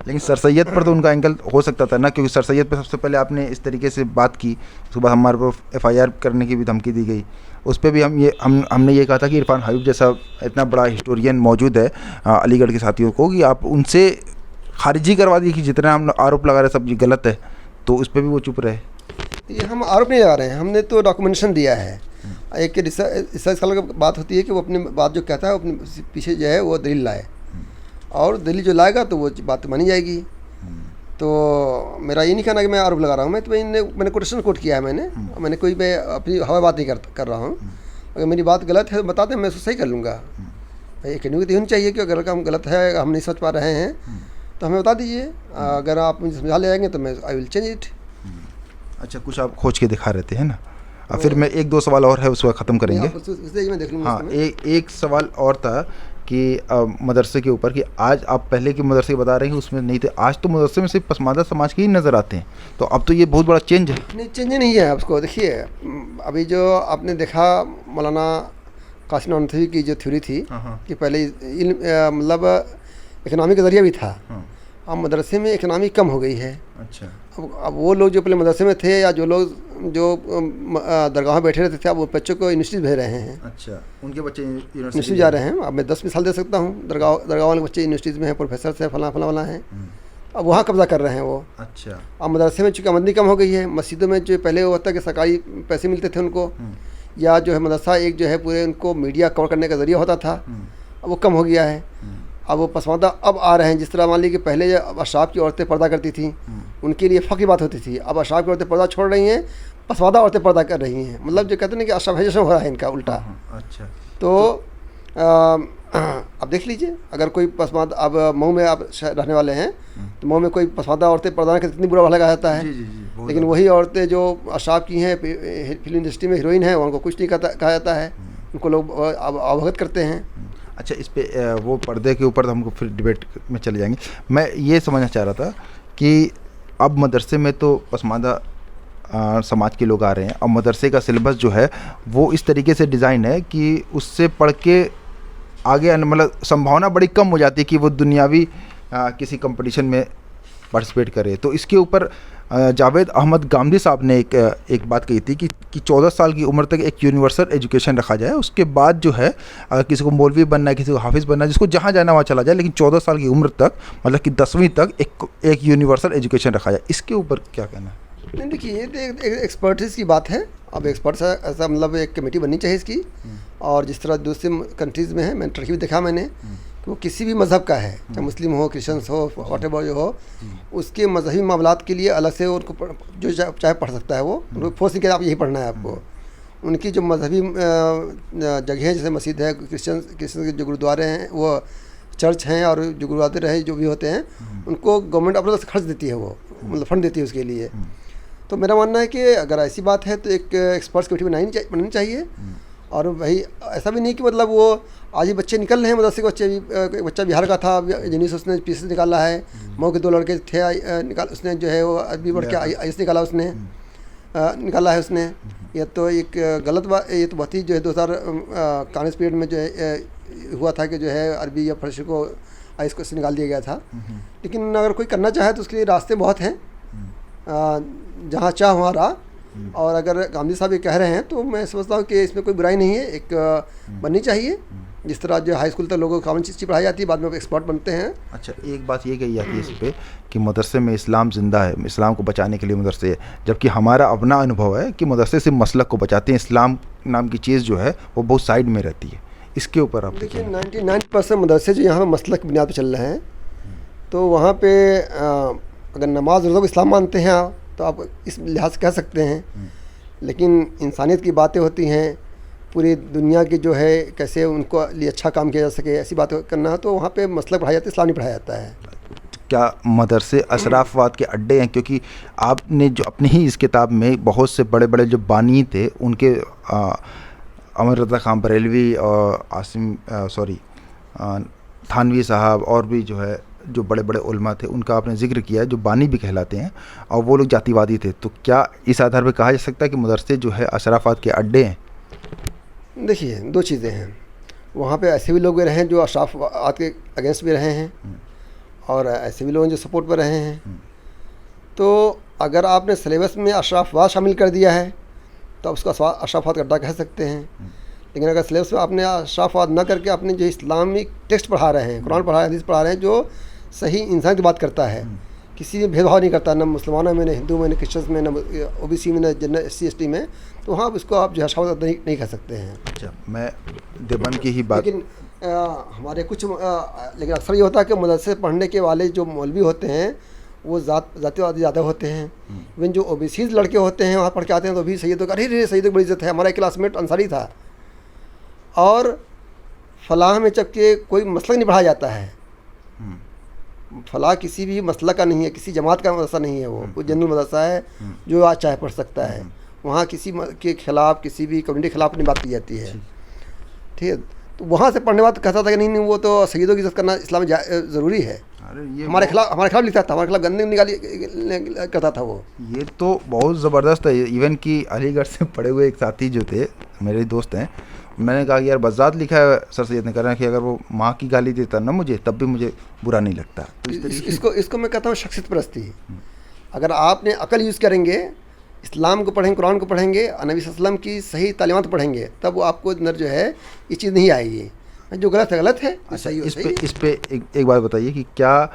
लेकिन सर सैयद पर तो उनका एंगल हो सकता था ना, क्योंकि सर सैयद पर सबसे पहले आपने इस तरीके से बात की, उसके बाद हमारे को FIR करने की भी धमकी दी गई। उस पर भी हमने ये कहा था कि इरफान हबीब जैसा इतना बड़ा हिस्टोरियन मौजूद है अलीगढ़ के साथियों को, कि आप उनसे खारिजी करवा दी कि जितना हम आरोप लगा रहे सब ये गलत है, तो उस पर भी वो चुप रहे। ये हम आरोप नहीं लगा रहे हैं, हमने तो डॉक्यूमेंटेशन दिया है। एक रिसर्च की बात होती है कि वो अपनी बात जो कहता है वो अपने पीछे जो है वो दलील लाए, और दलील जो लाएगा तो वो बात मानी जाएगी। तो मेरा ये नहीं कहना कि मैं आरोप लगा रहा हूँ, मैंने कोटेशन कोट किया है, मैंने कोई मैं अपनी हवा बात नहीं कर रहा हूँ। अगर मेरी बात गलत है तो बता दें, मैं उसको सही कर लूँगा। भाई एक न्यूज़ होनी चाहिए कि अगर काम गलत है, हम नहीं समझ पा रहे हैं तो हमें बता दीजिए। अगर आप मुझे समझा ले जाएंगे तो मैं आई विल चेंज इट। अच्छा, कुछ आप खोज के दिखा रहे थे, है ना? फिर मैं 1-2 सवाल और है, उसको ख़त्म करेंगे। मैं देख लूँगा। हाँ, एक सवाल और था कि मदरसे के ऊपर, कि आज आप पहले के मदरसे बता रहे हैं उसमें नहीं थे, आज तो मदरसे में सिर्फ पसमानदा समाज के ही नज़र आते हैं, तो अब तो ये बहुत बड़ा चेंज है। नहीं, चेंज नहीं है। आपको देखिए, अभी जो आपने देखा मौलाना कासिम नदवी की जो थ्योरी थी कि पहले मतलब इकनॉमी का ज़रिया भी था, अब मदरसे में इकनॉमी कम हो गई है। अच्छा। अब वो लोग जो पहले मदरसे में थे या जो लोग जो दरगाह में बैठे रहते थे, अब वो बच्चों को यूनिवर्सिटी भेज रहे हैं। अच्छा, उनके बच्चे यूनिवर्सिटी जा रहे हैं। अब मैं 10 मिसाल दे सकता हूँ, दरगाह वाले बच्चे यूनिवर्सिटीज़ में हैं, प्रोफेसर से फला हैं, अब वहाँ कब्ज़ा कर रहे हैं वो। अच्छा। अब मदरसे में चूँकि आमदनी कम हो गई है, मस्जिदों में जो पहले वो होता है कि सरकारी पैसे मिलते थे उनको, या जो है मदरसा एक जो है पूरे उनको मीडिया कवर करने का ज़रिया होता था, अब वो कम हो गया है। अब वो पसमानदा अब आ रहे हैं। जिस तरह मान लीजिए कि पहले अशराफ की औरतें पर्दा करती थी, उनके लिए फ़ख्र की बात होती थी, अब अशराफ की औरतें पर्दा छोड़ रही हैं, पसमानदा औरतें पर्दा कर रही हैं। मतलब जो कहते हैं ना कि अशराफाइजेशन हो रहा है इनका उल्टा। अच्छा। तो अब देख लीजिए, अगर कोई पसमानदा, अब मऊ में आप रहने वाले हैं तो मऊ में कोई पसमानदा औरतें पर्दा करके कितनी बुरा भला लगा जाता है। लेकिन वही औरतें जो अशराफ की हैं, फिल्म इंडस्ट्री में हीरोइन हैं, उनको कुछ नहीं कहा जाता है, उनको लोग अवगत करते हैं। अच्छा, इस पे वो पर्दे के ऊपर तो हमको फिर डिबेट में चले जाएंगे। मैं ये समझना चाह रहा था कि अब मदरसे में तो पसमानदा समाज के लोग आ रहे हैं। अब मदरसे का सिलेबस जो है वो इस तरीके से डिज़ाइन है कि उससे पढ़ के आगे आने, मतलब संभावना बड़ी कम हो जाती है कि वो दुनियावी किसी कंपटीशन में पार्टिसिपेट करे। तो इसके ऊपर जावेद अहमद गामदी साहब ने एक बात कही थी कि 14 साल की उम्र तक एक यूनिवर्सल एजुकेशन रखा जाए, उसके बाद जो है अगर किसी को मौलवी बनना है, किसी को हाफिज़ बनना है, जिसको जहाँ जाना वहाँ चला जाए, लेकिन 14 साल की उम्र तक, मतलब कि 10वीं तक एक यूनिवर्सल एजुकेशन रखा जाए। इसके ऊपर क्या कहना है? नहीं, देखिए, ये तो एक एक्सपर्टीज़ की बात है। अब एक्सपर्ट्स ऐसा, मतलब एक कमेटी बननी चाहिए इसकी। और जिस तरह दूसरे कंट्रीज़ में है, मैंने टर्की में देखा मैंने, कि वो किसी भी मज़हब का है, चाहे मुस्लिम हो, क्रिश्चियंस हो, व्हाटएवर जो हो, उसके मजहबी मामलात के लिए अलग से उनको जो चाहे पढ़ सकता है। वो उनको फोर्स नहीं किया आप यही पढ़ना है आपको। उनकी जो मजहबी जगह हैं, जैसे मस्जिद है, क्रिश्चियन के जो गुरुद्वारे हैं, वो चर्च हैं, और जो गुरुद्वारे रहे जो भी होते हैं, उनको गवर्नमेंट अपने तरफ से खर्च देती है, वो मतलब फंड देती है उसके लिए। तो मेरा मानना है कि अगर ऐसी बात है तो एक एक्सपर्ट्स कमेटी बनानी चाहिए। और भाई ऐसा भी नहीं कि मतलब वो आज ही बच्चे निकल रहे हैं मदरसे के बच्चे भी। एक बच्चा बिहार का था, जिन्हीं से उसने पीसी निकाला है, मऊ के 2 लड़के थे, उसने जो है वो अरबी बढ़ के आईएएस निकाला, उसने निकाला है उसने। ये तो एक गलत बात, ये तो बहुत ही जो है 2000 कांग्रेस पीरियड में जो है हुआ था कि जो है अरबी या फारसी को आईएएस को निकाल दिया गया था। लेकिन अगर कोई करना चाहे तो उसके लिए रास्ते बहुत हैं, जहाँ चाह वहाँ रहा। और अगर गांधी साहब ये कह रहे हैं तो मैं समझता हूँ कि इसमें कोई बुराई नहीं है। एक बननी चाहिए, जिस तरह जो हाई स्कूल तक लोगों को कॉमन चीज़ पढ़ाई जाती है, बाद में एक्सपर्ट बनते हैं। अच्छा, एक बात ये कही जाती है इस पे कि मदरसे में इस्लाम ज़िंदा है, इस्लाम को बचाने के लिए मदरसे है, जबकि हमारा अपना अनुभव है कि मदरसे सिर्फ मसलक को बचाते हैं, इस्लाम नाम की चीज़ जो है वो बहुत साइड में रहती है। इसके ऊपर आप देखिए, 99% मदरसे जो यहाँ पर मसलक की बुनियाद पर चल रहे हैं, तो वहाँ पर अगर नमाज रोज़ा को इस्लाम मानते हैं तो आप इस लिहाज से कह सकते हैं। लेकिन इंसानियत की बातें होती हैं, पूरी दुनिया की जो है कैसे उनको लिए अच्छा काम किया जा सके, ऐसी बातें करना है, तो वहाँ पे मसलक पढ़ाया जाता है, इस्लाम नहीं पढ़ाया जाता है। क्या मदरसे अशराफवाद के अड्डे हैं? क्योंकि आपने जो अपनी ही इस किताब में बहुत से बड़े बड़े जो बानी थे उनके अमर रज़ा खान बरेलवी और थानवी साहब और भी जो है जो बड़े बड़े उलमा थे उनका आपने जिक्र किया है, जो बानी भी कहलाते हैं, और वो लोग जातिवादी थे। तो क्या इस आधार पर कहा जा सकता है कि मदरसे जो है अशराफात के अड्डे हैं? देखिए, 2 चीज़ें हैं। वहाँ पे ऐसे भी लोग भी रहे हैं जो अशराफात के अगेंस्ट भी रहे हैं, और ऐसे भी लोग हैं जो सपोर्ट पर रहे हैं। तो अगर आपने सिलेबस में अशराफवाद शामिल कर दिया है तो उसका अशराफवाद का अड्डा कह सकते हैं। लेकिन अगर सिलेबस में आपने अशराफवाद न करके आपने जो इस्लामिक टेक्स्ट पढ़ा रहे हैं, कुरान पढ़ा रहे हैं, हदीस पढ़ा रहे हैं, जो सही इंसान की बात करता है, किसी में भेदभाव नहीं करता, न मुसलमानों में, न हिंदू में, न क्रिश्चियंस में, न ओबीसी में, न जनरल SC/ST में, तो वहाँ उसको आप जो है अशराफवाद नहीं कह सकते हैं। अच्छा, मैं देवबंद की ही बात, लेकिन हमारे कुछ लेकिन अक्सर ये होता है कि मदरसे पढ़ने के वाले जो मौलवी होते हैं वो जातिवादी ज़्यादा होते हैं। इवन जो ओबीसीज लड़के होते हैं वहाँ पढ़ के आते हैं तो भी सैयदों का, अरे सैयदों की बड़ी इज्जत है। हमारा क्लासमेट अंसारी था, और फलाह में जबकि कोई मसलक नहीं पढ़ाया जाता है। फलाह किसी भी मसलक का नहीं है, किसी जमात का मदरसा नहीं है, वो जनरल मदरसा है, जो आज चाहे पढ़ सकता है। वहाँ किसी के खिलाफ, किसी भी कम्युनिटी के खिलाफ नहीं बात की जाती है, ठीक है। तो वहाँ से पढ़ने बाद कहता था कि नहीं वो तो सैयदों की इज्जत करना इस्लाम में ज़रूरी है। हमारे खिलाफ लिखता था, हमारे खिलाफ गंदे निकाली करता था वो। ये तो बहुत ज़बरदस्त है। इवन कि अलीगढ़ से पढ़े हुए एक साथी जो थे, मेरे दोस्त हैं, मैंने कहा कि यार बज़ात लिखा है सर सैयद ने, कहा कि अगर वो माँ की गाली देता ना मुझे, तब भी मुझे बुरा नहीं लगता। तो इसको मैं कहता हूँ शख्सियत परस्ती। अगर आपने अकल यूज़ करेंगे, इस्लाम को पढ़ेंगे, कुरान को पढ़ेंगे, नबी सल्लल्लाहु अलैहि वसल्लम की सही तालीमात पढ़ेंगे, तब वो आपको अंदर जो है ये चीज़ नहीं आएगी। जो गलत है गलत है। अच्छा, इस पे एक बात बताइए कि क्या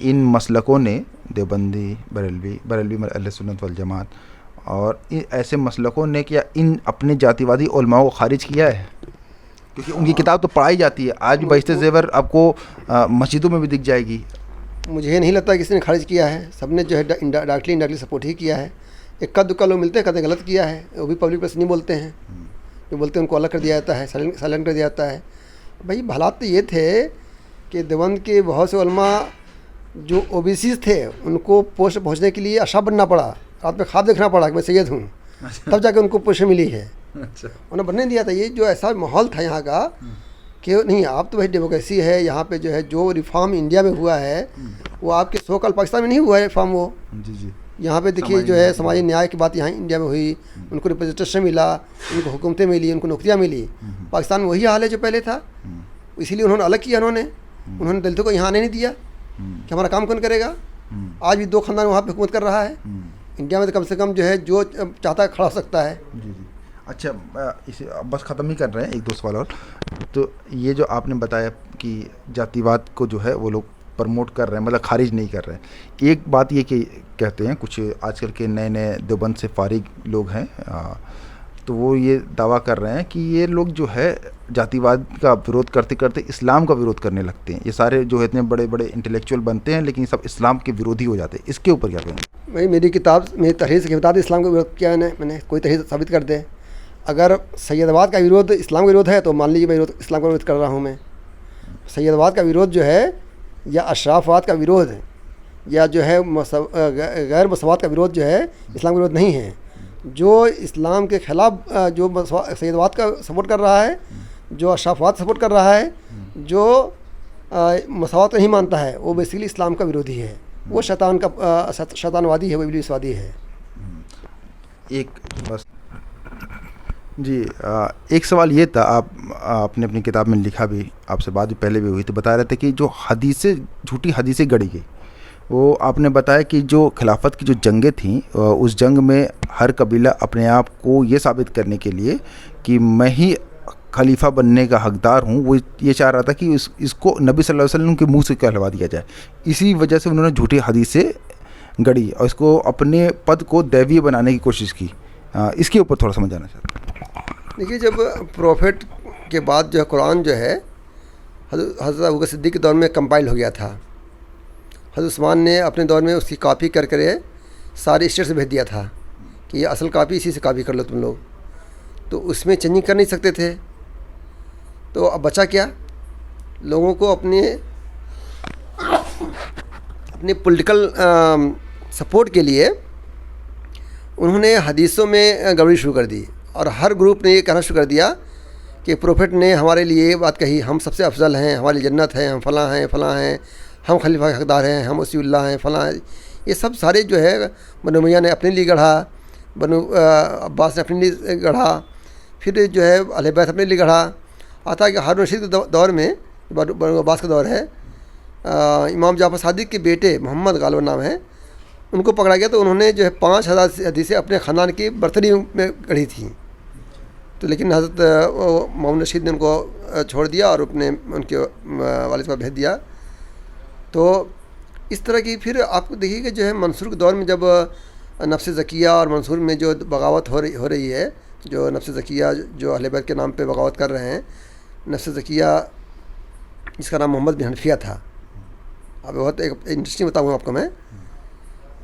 इन मसलकों ने, देवबंदी, बरेलवी अहले सुन्नत वल जमात और ऐसे मसलकों ने क्या इन अपने जातिवादी उलमाओं को खारिज किया है? क्योंकि उनकी किताब तो पढ़ाई जाती है, आज भी बहिश्ते ज़ेवर आपको मस्जिदों में भी दिख जाएगी। मुझे नहीं लगता किसी ने खारिज किया है, सबने जो है डायरेक्टली इनडायरेक्टली सपोर्ट ही किया है। इक्का दुक्का लोग मिलते हैं, कहते हैं गलत किया है, वो भी पब्लिक प्लेस नहीं बोलते हैं। जो बोलते हैं उनको अलग कर दिया जाता है, साइलेंट कर दिया जाता है। भाई हालात तो ये थे कि देवबंद के बहुत से उलमा जो ओबीसीज थे, उनको पोस्ट पहुँचने के लिए अशराफ बनना पड़ा, रात में ख्वाब देखना पड़ा कि मैं सैयद हूँ, तब जाके उनको पोस्ट मिली है। अच्छा, उन्हें बनने दिया था। ये जो ऐसा माहौल था यहाँ का कि नहीं, आप तो भाई डेमोक्रेसी है यहाँ पे, जो है जो रिफॉर्म इंडिया में हुआ है वो आपके सोकल पाकिस्तान में नहीं हुआ है रिफॉर्म। वो जी यहाँ पे देखिए जो है समाजी न्याय की बात यहाँ इंडिया में हुई, उनको रिप्रेजेंटेशन मिला, उनको हुकूमतें मिली, उनको नौकरियाँ मिली। पाकिस्तान में वही हाल है जो पहले था, इसीलिए उन्होंने अलग किया। उन्होंने दलितों को यहाँ आने नहीं दिया कि हमारा काम कौन करेगा। आज भी 2 खानदान वहाँ पे हुकूमत कर रहा है। इंडिया में तो कम से कम जो है जो चाहता है खड़ा हो सकता है। जी। अच्छा, इसे बस ख़त्म ही कर रहे हैं, 1-2 सवाल और। तो ये जो आपने बताया कि जातिवाद को जो है वो लोग प्रमोट कर रहे हैं, मतलब खारिज नहीं कर रहे हैं। एक बात ये कि कहते हैं कुछ आजकल के नए देवबंद से फारिग लोग हैं, तो वो ये दावा कर रहे हैं कि ये लोग जो है जातिवाद का विरोध करते करते इस्लाम का विरोध करने लगते हैं। ये सारे जो है इतने बड़े बड़े इंटेलेक्चुअल बनते हैं, लेकिन सब इस्लाम के विरोधी हो जाते हैं। इसके ऊपर क्या कहेंगे? भाई मेरी किताब, मेरी तहरीर से बता दें इस्लाम का विरोध क्या है। मैंने कोई तहरीर साबित कर दे। अगर सैयदवाद का विरोध इस्लाम का विरोध है तो मान लीजिए मैं इस्लाम का विरोध कर रहा हूँ। मैं सैयदवाद का विरोध जो है, या अशराफवाद का विरोध, या जो है गैर मसवाद का विरोध जो है, इस्लाम का विरोध नहीं है। जो इस्लाम के ख़िलाफ़ जो सैयदवाद का सपोर्ट कर रहा है, जो अशराफवाद सपोर्ट कर रहा है, जो मसवाद को नहीं मानता है, वो बेसिकली इस्लाम का विरोधी है। वो शैतानवादी है, वो इब्लीसवादी है। एक बस जी, एक सवाल ये था, आपने अपनी किताब में लिखा भी, आपसे बात भी पहले भी हुई, तो बता रहे थे कि जो हदीसें, झूठी हदीसें गढ़ी गई, वो आपने बताया कि जो खिलाफत की जो जंगें थीं, उस जंग में हर कबीला अपने आप को ये साबित करने के लिए कि मैं ही खलीफा बनने का हकदार हूँ, वो ये चाह रहा था कि इसको नबी सल्लल्लाहु अलैहि वसल्लम के मुँह से कहलवा दिया जाए। इसी वजह से उन्होंने झूठी हदीसें गढ़ी और इसको अपने पद को दैवीय बनाने की कोशिश की। इसके ऊपर थोड़ा समझाना चाहता हूँ। देखिए, जब प्रॉफिट के बाद जो है कुरान जो है हज़रत अबू बकर सिद्दीक़ के दौर में कंपाइल हो गया था। हज़रत उस्मान ने अपने दौर में उसकी कॉपी कर सारे स्टेट से भेज दिया था कि ये असल कॉपी, इसी से कॉपी कर लो तुम लोग। तो उसमें चेंजिंग कर नहीं सकते थे। तो अब बचा क्या? लोगों को अपने पॉलिटिकल सपोर्ट के लिए उन्होंने हदीसों में गड़बड़ी शुरू कर दी, और हर ग्रुप ने ये कहना शुरू कर दिया कि प्रॉफिट ने हमारे लिए ये बात कही, हम सबसे अफजल हैं, हमारी जन्नत है, हम फ़लाँ हैं, हम खलीफा के हकदार हैं, हम वसीउल्लाह हैं, फ़लाँ। ये सब सारे जो है बनु उमय्या ने अपने लिए गढ़ा, बनु अब्बास ने अपने लिए गढ़ा, फिर जो है अहले बैत अपने लिए गढ़ा। आता है कि हारून रशीद के दौर में, बनु अब्बास का दौर है, इमाम जाफ़र सादिक के बेटे मोहम्मद गालिब नाम है, उनको पकड़ा गया। तो उन्होंने जो है 5000 हदीसें अपने ख़ानदान की बर्तरी में गढ़ी थी। तो लेकिन हज़रत मोहम्मद रशीद ने उनको छोड़ दिया और उनके वालिद को भेज दिया। तो इस तरह की फिर आपको देखिए कि जो है मंसूर के दौर में जब नफ्स ज़किया और मंसूर में जो बगावत हो रही है, जो नफ्स ज़किया जो अहले बैत के नाम पे बगावत कर रहे हैं, नफ्स ज़किया जिसका नाम मोहम्मद बिन हनफिया था। अब बहुत एक इंटरेस्टिंग बताऊँगा आपको मैं।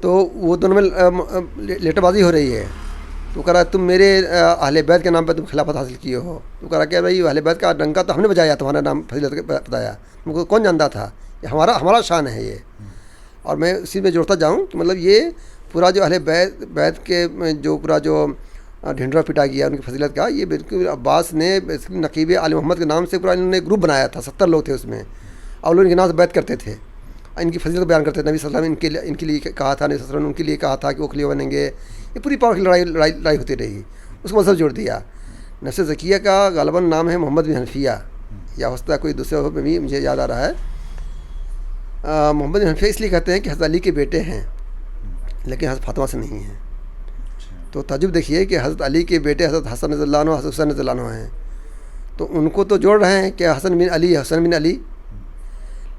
तो वो दोनों में लेटरबाजी हो रही है। तो कह रहा तुम मेरे अहले बैत के नाम पर तुम खिलाफत हासिल किए हो। तो कह रहा कि भाई अहले बैत का डंका तो हमने बजाया, तुम्हारा नाम फजीलत बताया, तुमको कौन जानता था? ये हमारा शान है ये। और मैं इसी में जोड़ता जाऊँ कि मतलब ये पूरा जो अहले बैत के जो पूरा जो ढिंढरा पिटा गया उनकी फजीलत का, ये बिल्कुल अब्बास ने नकीब आल मोहम्मद के नाम से पूरा इन्होंने ग्रुप बनाया था। 70 लोग थे उसमें, और लोग इनके नाम से बैत करते थे, इनकी फजीलत बयान करते थे। नबी सल्लल्लाहु अलैहि वसल्लम इनके लिए कहा था, नबी सल्लल्लाहु अलैहि वसल्लम उनके लिए कहा था कि वो खलीफा बनेंगे। ये पूरी पावर की लड़ाई होती रही, उसको मजहब जोड़ दिया। नफ्स ज़किया का ग़ालिबन नाम है मोहम्मद बिन हनफिया, या हो सकता है कोई दूसरे में भी, मुझे याद आ रहा है। मोहम्मद बिन हनफिया इसलिए कहते हैं कि हज़रत अली के बेटे हैं, लेकिन हज़रत फातिमा से नहीं हैं। तो ताजुब देखिए कि हज़रत अली के बेटे हज़रत हसन रज़ियल्लाहु अन्हु, हज़रत हुसैन रज़ियल्लाहु अन्हु हैं, तो उनको तो जोड़ रहे हैं कि हसन बिन अली, हसन बिन अली,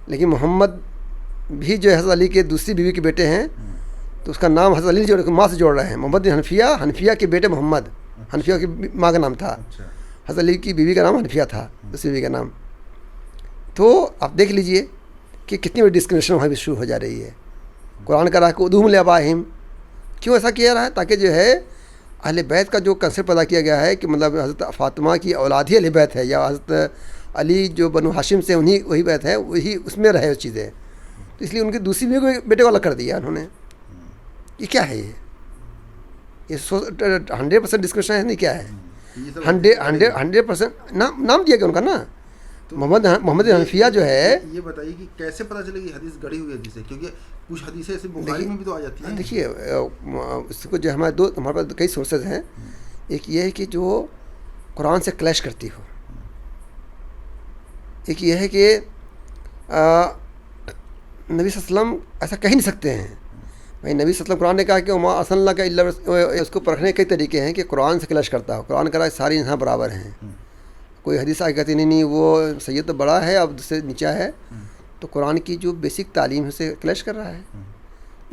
लेकिन मोहम्मद भी जो है हज़रत अली के दूसरी बीवी के बेटे हैं, तो उसका नाम हज़रत अली जोड़ माँ से जोड़ रहे हैं। मोहम्मद बिन हनफिया, हनफिया के बेटे मोहम्मद, हनफिया की माँ का नाम था, हज़रत अली की बीवी का नाम हनफिया था, दूसरी बीवी का नाम। तो आप देख लीजिए कि कितनी बड़ी डिस्क्रिमिनेशन वहाँ भी शुरू हो जा रही है। कुरान कह रहा है कि उदूम लिआबाहिम, क्यों ऐसा किया रहा है? ताकि जो है अहले बैत का जो कंसेप्ट पैदा किया गया है कि मतलब हज़रत फ़ातिमा की औलाद ही अहले बैत है, या हज़रत अली जो बनु हाशिम से उन्हीं वही बैत है, वही उसमें रहे वो चीज़ें, तो इसलिए उनकी दूसरी बीवी को बेटे को अलग कर दिया उन्होंने। ये क्या है? ये 100% डिस्कशन है नहीं, क्या है? 100% नाम दिया गया उनका ना, तो मोहम्मद हनफिया जो है। ये बताइए कि कैसे पता चलेगी हदीस गढ़ी हुई हदीस है, क्योंकि कुछ हदीसें ऐसे बुखारी में भी तो आ जाती हैं। देखिए इसको जो हमारे पास कई सोर्सेज हैं। एक ये है कि जो कुरान से क्लैश करती हो, एक ये है कि नबी सल्लल्लाहु अलैहि वसल्लम ऐसा कह नहीं सकते हैं भाई। नबी सल्लल्लाहु अलैहि वसल्लम कुरान ने कहा कि उमा असल्ला का इल्ला, उसको परखने के कई तरीके हैं कि कुरान से क्लैश करता हो। कुरान कह रहा है सारे इंसान बराबर हैं, कोई हदीस आगे कहती नहीं वो सैयद तो बड़ा है अब दूसरे नीचा है, तो कुरान की जो बेसिक तालीम है उसे क्लैश कर रहा है।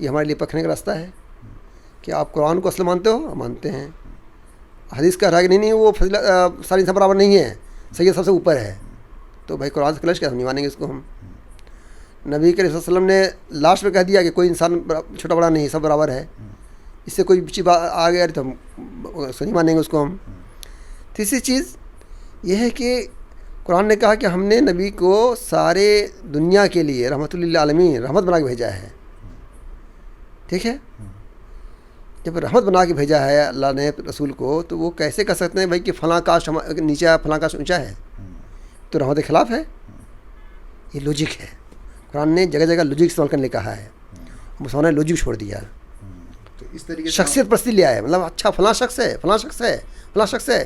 ये हमारे लिए परखने का रास्ता है कि आप कुरान को असल मानते हो, मानते हैं। हदीस कह रहा है कि नहीं वो सारे इंसान बराबर नहीं है, सैयद सबसे ऊपर है, तो भाई कुरान से क्लैश क्या, हम नहीं मानेंगे इसको हम। नबी करीम सल्लल्लाहु अलैहि वसल्लम ने लास्ट में कह दिया कि कोई इंसान छोटा बड़ा नहीं, सब बराबर है, इससे कोई बिची बात आ गया तो हम नहीं मानेंगे उसको हम। तीसरी चीज़ यह है कि कुरान ने कहा कि हमने नबी को सारे दुनिया के लिए रहमतुल लिल आलमीन, रहमत बना के भेजा है। ठीक है, जब रहमत बना के भेजा है अल्लाह ने रसूल को, तो वो कैसे कह सकते हैं भाई कि फ़लाँ कास्ट नीचा है, फ़लाँ कास्ट ऊँचा है, तो रहमत के ख़िलाफ़ है? ये लॉजिक है। कुरान ने जगह जगह लॉजिक इस्तेमाल करने लिखा है, मुसलमानों ने लॉजिक छोड़ दिया। तो इस तरीके से शख्सियत परस्ती ले आए, मतलब अच्छा फ़लाँ शख्स है, फ़लाँ शख्स है, फ़लाँ शख्स है,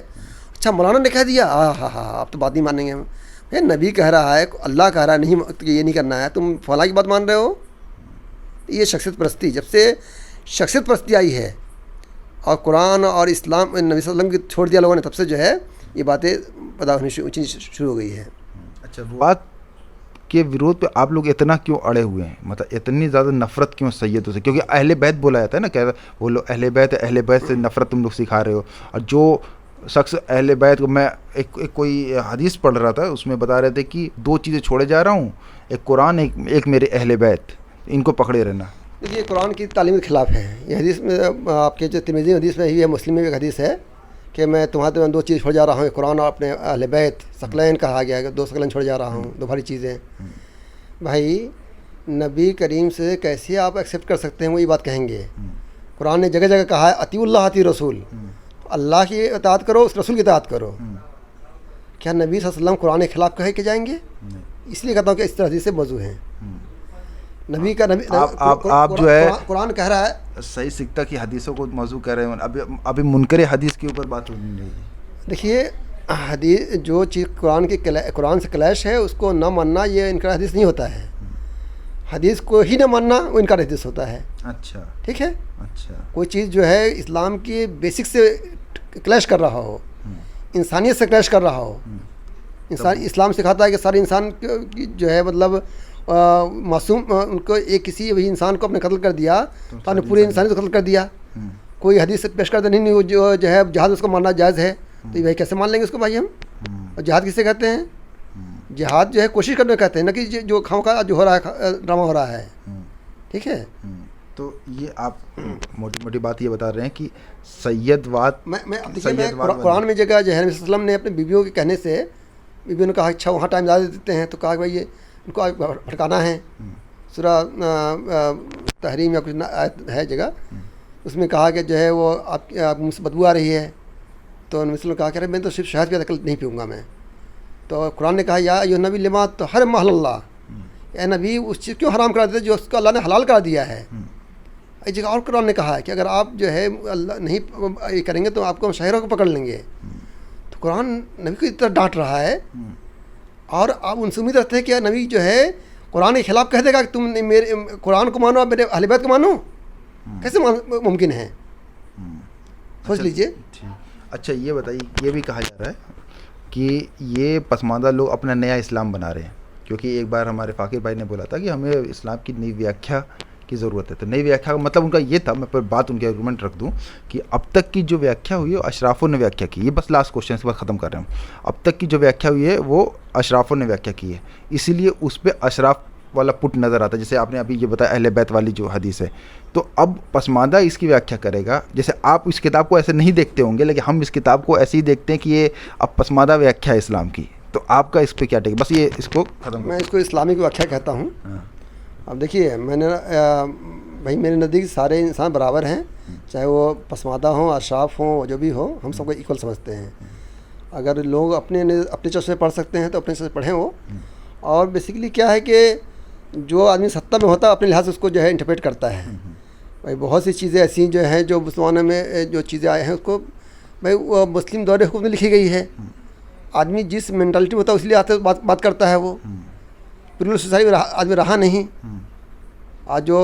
अच्छा मौलाना ने कह दिया, हाँ आप तो बात नहीं मानेंगे। भाई नबी कह रहा है, अल्लाह कह रहा है नहीं ये नहीं करना है, तुम फलां की बात मान रहे हो। ये शख्सियत परस्ती, जब से शख्सियत परस्ती आई है और कुरान और इस्लाम नबी सल्लल्लाहु अलैहि वसल्लम की छोड़ दिया लोगों ने, तब से जो है ये बातें पैदा होनी शुरू हो गई है। अच्छा, वो बात के विरोध पे आप लोग इतना क्यों अड़े हुए हैं? मतलब इतनी ज़्यादा नफरत क्यों सैयदों से? क्योंकि अहले बैत बोला जाता है ना, क्या वो लोग अहले बैत है, अहले बैत से नफरत तुम लोग सिखा रहे हो। और जो शख्स अहले बैत को, मैं एक कोई हदीस पढ़ रहा था, उसमें बता रहे थे कि दो चीज़ें छोड़े जा रहा हूँ, एक कुरान, एक मेरे अहले बैत, इनको पकड़े रहना। ये कुरान की तालीम के ख़िलाफ़ है। ये हदीस में आपके जो तिरमिज़ी हदीस में ही है, मुस्लिम में भी एक हदीस है कि मैं तुम्हारे दो चीज़ छोड़ जा रहा हूँ, कुरान और अपने अहले बैत। सकलैन कहा गया है, दो सकलैन छोड़ जा रहा हूँ, दो भारी चीज़ें। भाई नबी करीम से कैसे आप एक्सेप्ट कर सकते हैं, वो ये बात कहेंगे। कुरान ने जगह जगह कहा है अतीउल्लाह अती रसूल, अल्लाह की इताअत करो, उस रसूल की इताअत करो। क्या नबी सल्लल्लाहु अलैहि वसल्लम कुरान के ख़िलाफ़ कहे के जाएंगे? इसलिए कहता हूँ कि इस तरह से मौजू हैं। नबी का नबी आप जो है कुरान कह रहा है, सही सिकता की हदीसों को मौजू कह रहे हैं। अभी मुनकर हदीस के ऊपर बात होनी नहीं। देखिए हदीस जो चीज़ कुरान से क्लैश है उसको ना मानना ये इनका हदीस नहीं होता है। हदीस को ही ना मानना वो इनका हदीस होता है। अच्छा, ठीक है। अच्छा, कोई चीज़ जो है इस्लाम की बेसिक से क्लैश कर रहा हो, इंसानियत से क्लैश कर रहा हो, इंसान इस्लाम सिखाता है कि सारे इंसान की जो है मतलब मासूम, उनको एक किसी भी इंसान को अपने कत्ल कर दिया तो आपने पूरे इंसानियत को कत्ल कर दिया। कोई हदीस से पेश कर दे नहीं वो जो है जहाद उसको मानना जायज़ है, तो ये भाई कैसे मान लेंगे उसको भाई हम? और जहाद किसे कहते हैं? जिहाद जो है कोशिश करने कहते हैं, न कि जो खाओ का जो हो रहा है ड्रामा हो रहा है। ठीक है। तो ये आप मोटी मोटी बात ये बता रहे हैं कि सैयदवाद, मैं कुरान में जगह जो है नबी सल्लल्लाहु अलैहि वसल्लम ने अपने बीवियों के कहने से, बीवियों ने कहा अच्छा वहाँ टाइम ज़्यादा देते हैं, तो कहा भाई ये इनको भटकाना है। सूरा तहरीम या कुछ है जगह, उसमें कहा कि जो है वो आप मुझसे बदबू आ रही है, तो नबी सल्लल्लाहु अलैहि वसल्लम कहा कि मैं तो सिर्फ शहद पिया था, नहीं पीऊँगा मैं। तो कुरान ने कहा या यो नबी लिमा तो हर महल्ला, ए नबी उस चीज़ क्यों हराम करा देते जो उसको अल्लाह ने हलाल करा दिया है। एक जगह और कुरान ने कहा है कि अगर आप जो है अल्लाह नहीं ये करेंगे तो आपको हम शहरों को पकड़ लेंगे। तो कुरान नबी को इतना डांट रहा है और आप उनसे उम्मीद रखते हैं कि नबी जो है कुरान के खिलाफ कह देगा कि तुम मेरे कुरान को मानो और मेरे अहले बैत को मानो, कैसे मुमकिन है? सोच लीजिए। अच्छा ये बताइए, ये भी कहा जा रहा है कि ये पसमानदा लोग अपना नया इस्लाम बना रहे हैं, क्योंकि एक बार हमारे फ़ाकिर भाई ने बोला था कि हमें इस्लाम की नई व्याख्या की ज़रूरत है। तो नई व्याख्या का मतलब उनका ये था, मैं पर बात उनके आर्गूमेंट रख दूं कि अब तक की जो व्याख्या हुई है वो अशराफों ने व्याख्या की है। बस लास्ट क्वेश्चन से बात ख़त्म कर रहा हूँ। अब तक की जो व्याख्या हुई है वो अशराफों ने व्याख्या की है, इसीलिए उस पर अशराफ वाला पुट नज़र आता है। जैसे आपने अभी ये बताया अहले बैत वाली जो हदीस है, तो अब पसमानदा इसकी व्याख्या करेगा। जैसे आप इस किताब को ऐसे नहीं देखते होंगे, लेकिन हम इस किताब को ऐसे ही देखते हैं कि ये अब पसमानदा व्याख्या है इस्लाम की। तो आपका इस पर क्या टेक? बस ये इसको ख़त्म। मैं इसको इस्लामिक व्याख्या कहता हूँ। अब देखिए, मैंने भाई मेरे नज़दीक सारे इंसान बराबर हैं, चाहे वो पसमानदा हों, अशराफ हों, जो भी हो, हम सबको इक्वल समझते हैं। अगर लोग अपने चर्च से पढ़ सकते हैं तो अपने चर्च से पढ़ें वो। और बेसिकली क्या है कि जो आदमी सत्ता में होता है अपने लिहाज से उसको जो है इंटरप्रेट करता है। भाई बहुत सी चीज़ें ऐसी जो हैं जो मुसलमानों में जो चीज़ें आए हैं उसको भाई वो मुस्लिम दौरे हुकूमत में लिखी गई है। आदमी जिस मेंटालिटी में होता है इसलिए आते बात करता है। वो प्लूरल सोसाइटी में आदमी रहा नहीं। आज जो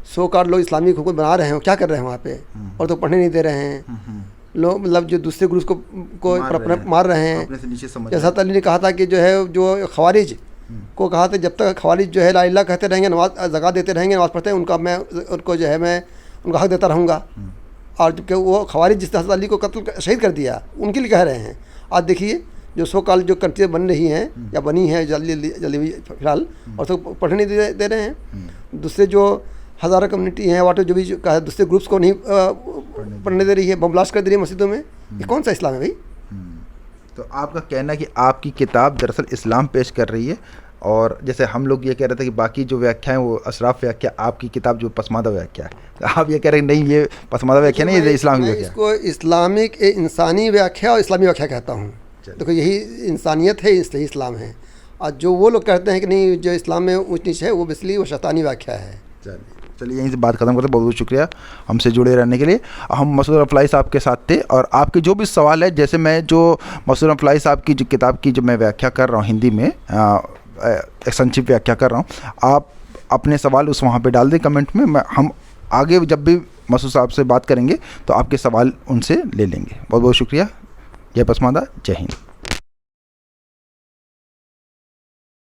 सो कार्ड लोग इस्लामिक हुकूमत बना रहे हैं वो क्या कर रहे हैं वहाँ पे? और तो पढ़ने नहीं दे रहे हैं लोग, मतलब जो दूसरे ग्रुप को मार रहे हैं। जैसा अली ने कहा था कि जो है जो खवारिज को कहा था जब तक खवारिज जो है ला इलाहा कहते रहेंगे, नमाज ज़कात देते रहेंगे, नमाज पढ़ते हैं, उनको जो है मैं उनका हक देता रहूँगा। और जबकि वो खवारिज जिस तरह अली को कत्ल शहीद कर दिया उनके लिए कह रहे हैं। आज देखिए जो सो काल जो कंट्रियाँ बन रही हैं या बनी हैं जल्दी फिलहाल, और सब पढ़ने नहीं दे रहे हैं। दूसरे जो हज़ारों कम्युनिटी हैं वाटर जो भी दूसरे ग्रुप्स को नहीं पढ़ने दे रही है, बम ब्लास्ट कर दे रही है मस्जिदों में। ये कौन सा इस्लाम है भाई? तो आपका कहना है कि आपकी किताब दरअसल इस्लाम पेश कर रही है, और जैसे हम लोग ये कह रहे थे कि बाकी जो व्याख्या है वो अशराफ व्याख्या, आपकी किताब जो पसमानदा व्याख्या है, तो आप ये कह रहे हैं नहीं ये पसमानदा व्याख्या नहीं, ये इस्लामी व्याख्या। इसको इस्लामिक इंसानी व्याख्या और इस्लामी व्याख्या कहता हूँ। देखो यही इंसानियत है, इसलिए इस्लाम है। और जो वो लोग कहते हैं कि नहीं जो इस्लाम में ऊँच नीच है वो बेसिकली वो शैतानी व्याख्या है। चलिए यहीं से बात खत्म करते हैं। बहुत बहुत शुक्रिया हमसे जुड़े रहने के लिए। हम मसूद अफलाई साहब के साथ थे, और आपके जो भी सवाल है, जैसे मैं जो मसूद अफलाई साहब की जो किताब की जो मैं व्याख्या कर रहा हूँ हिंदी में, एक संक्षिप्त व्याख्या कर रहा हूँ, आप अपने सवाल उस वहाँ पे डाल दें कमेंट में। हम आगे जब भी मसूद साहब से बात करेंगे तो आपके सवाल उनसे ले लेंगे। बहुत बहुत शुक्रिया। जय पसमानदा, जय हिंद।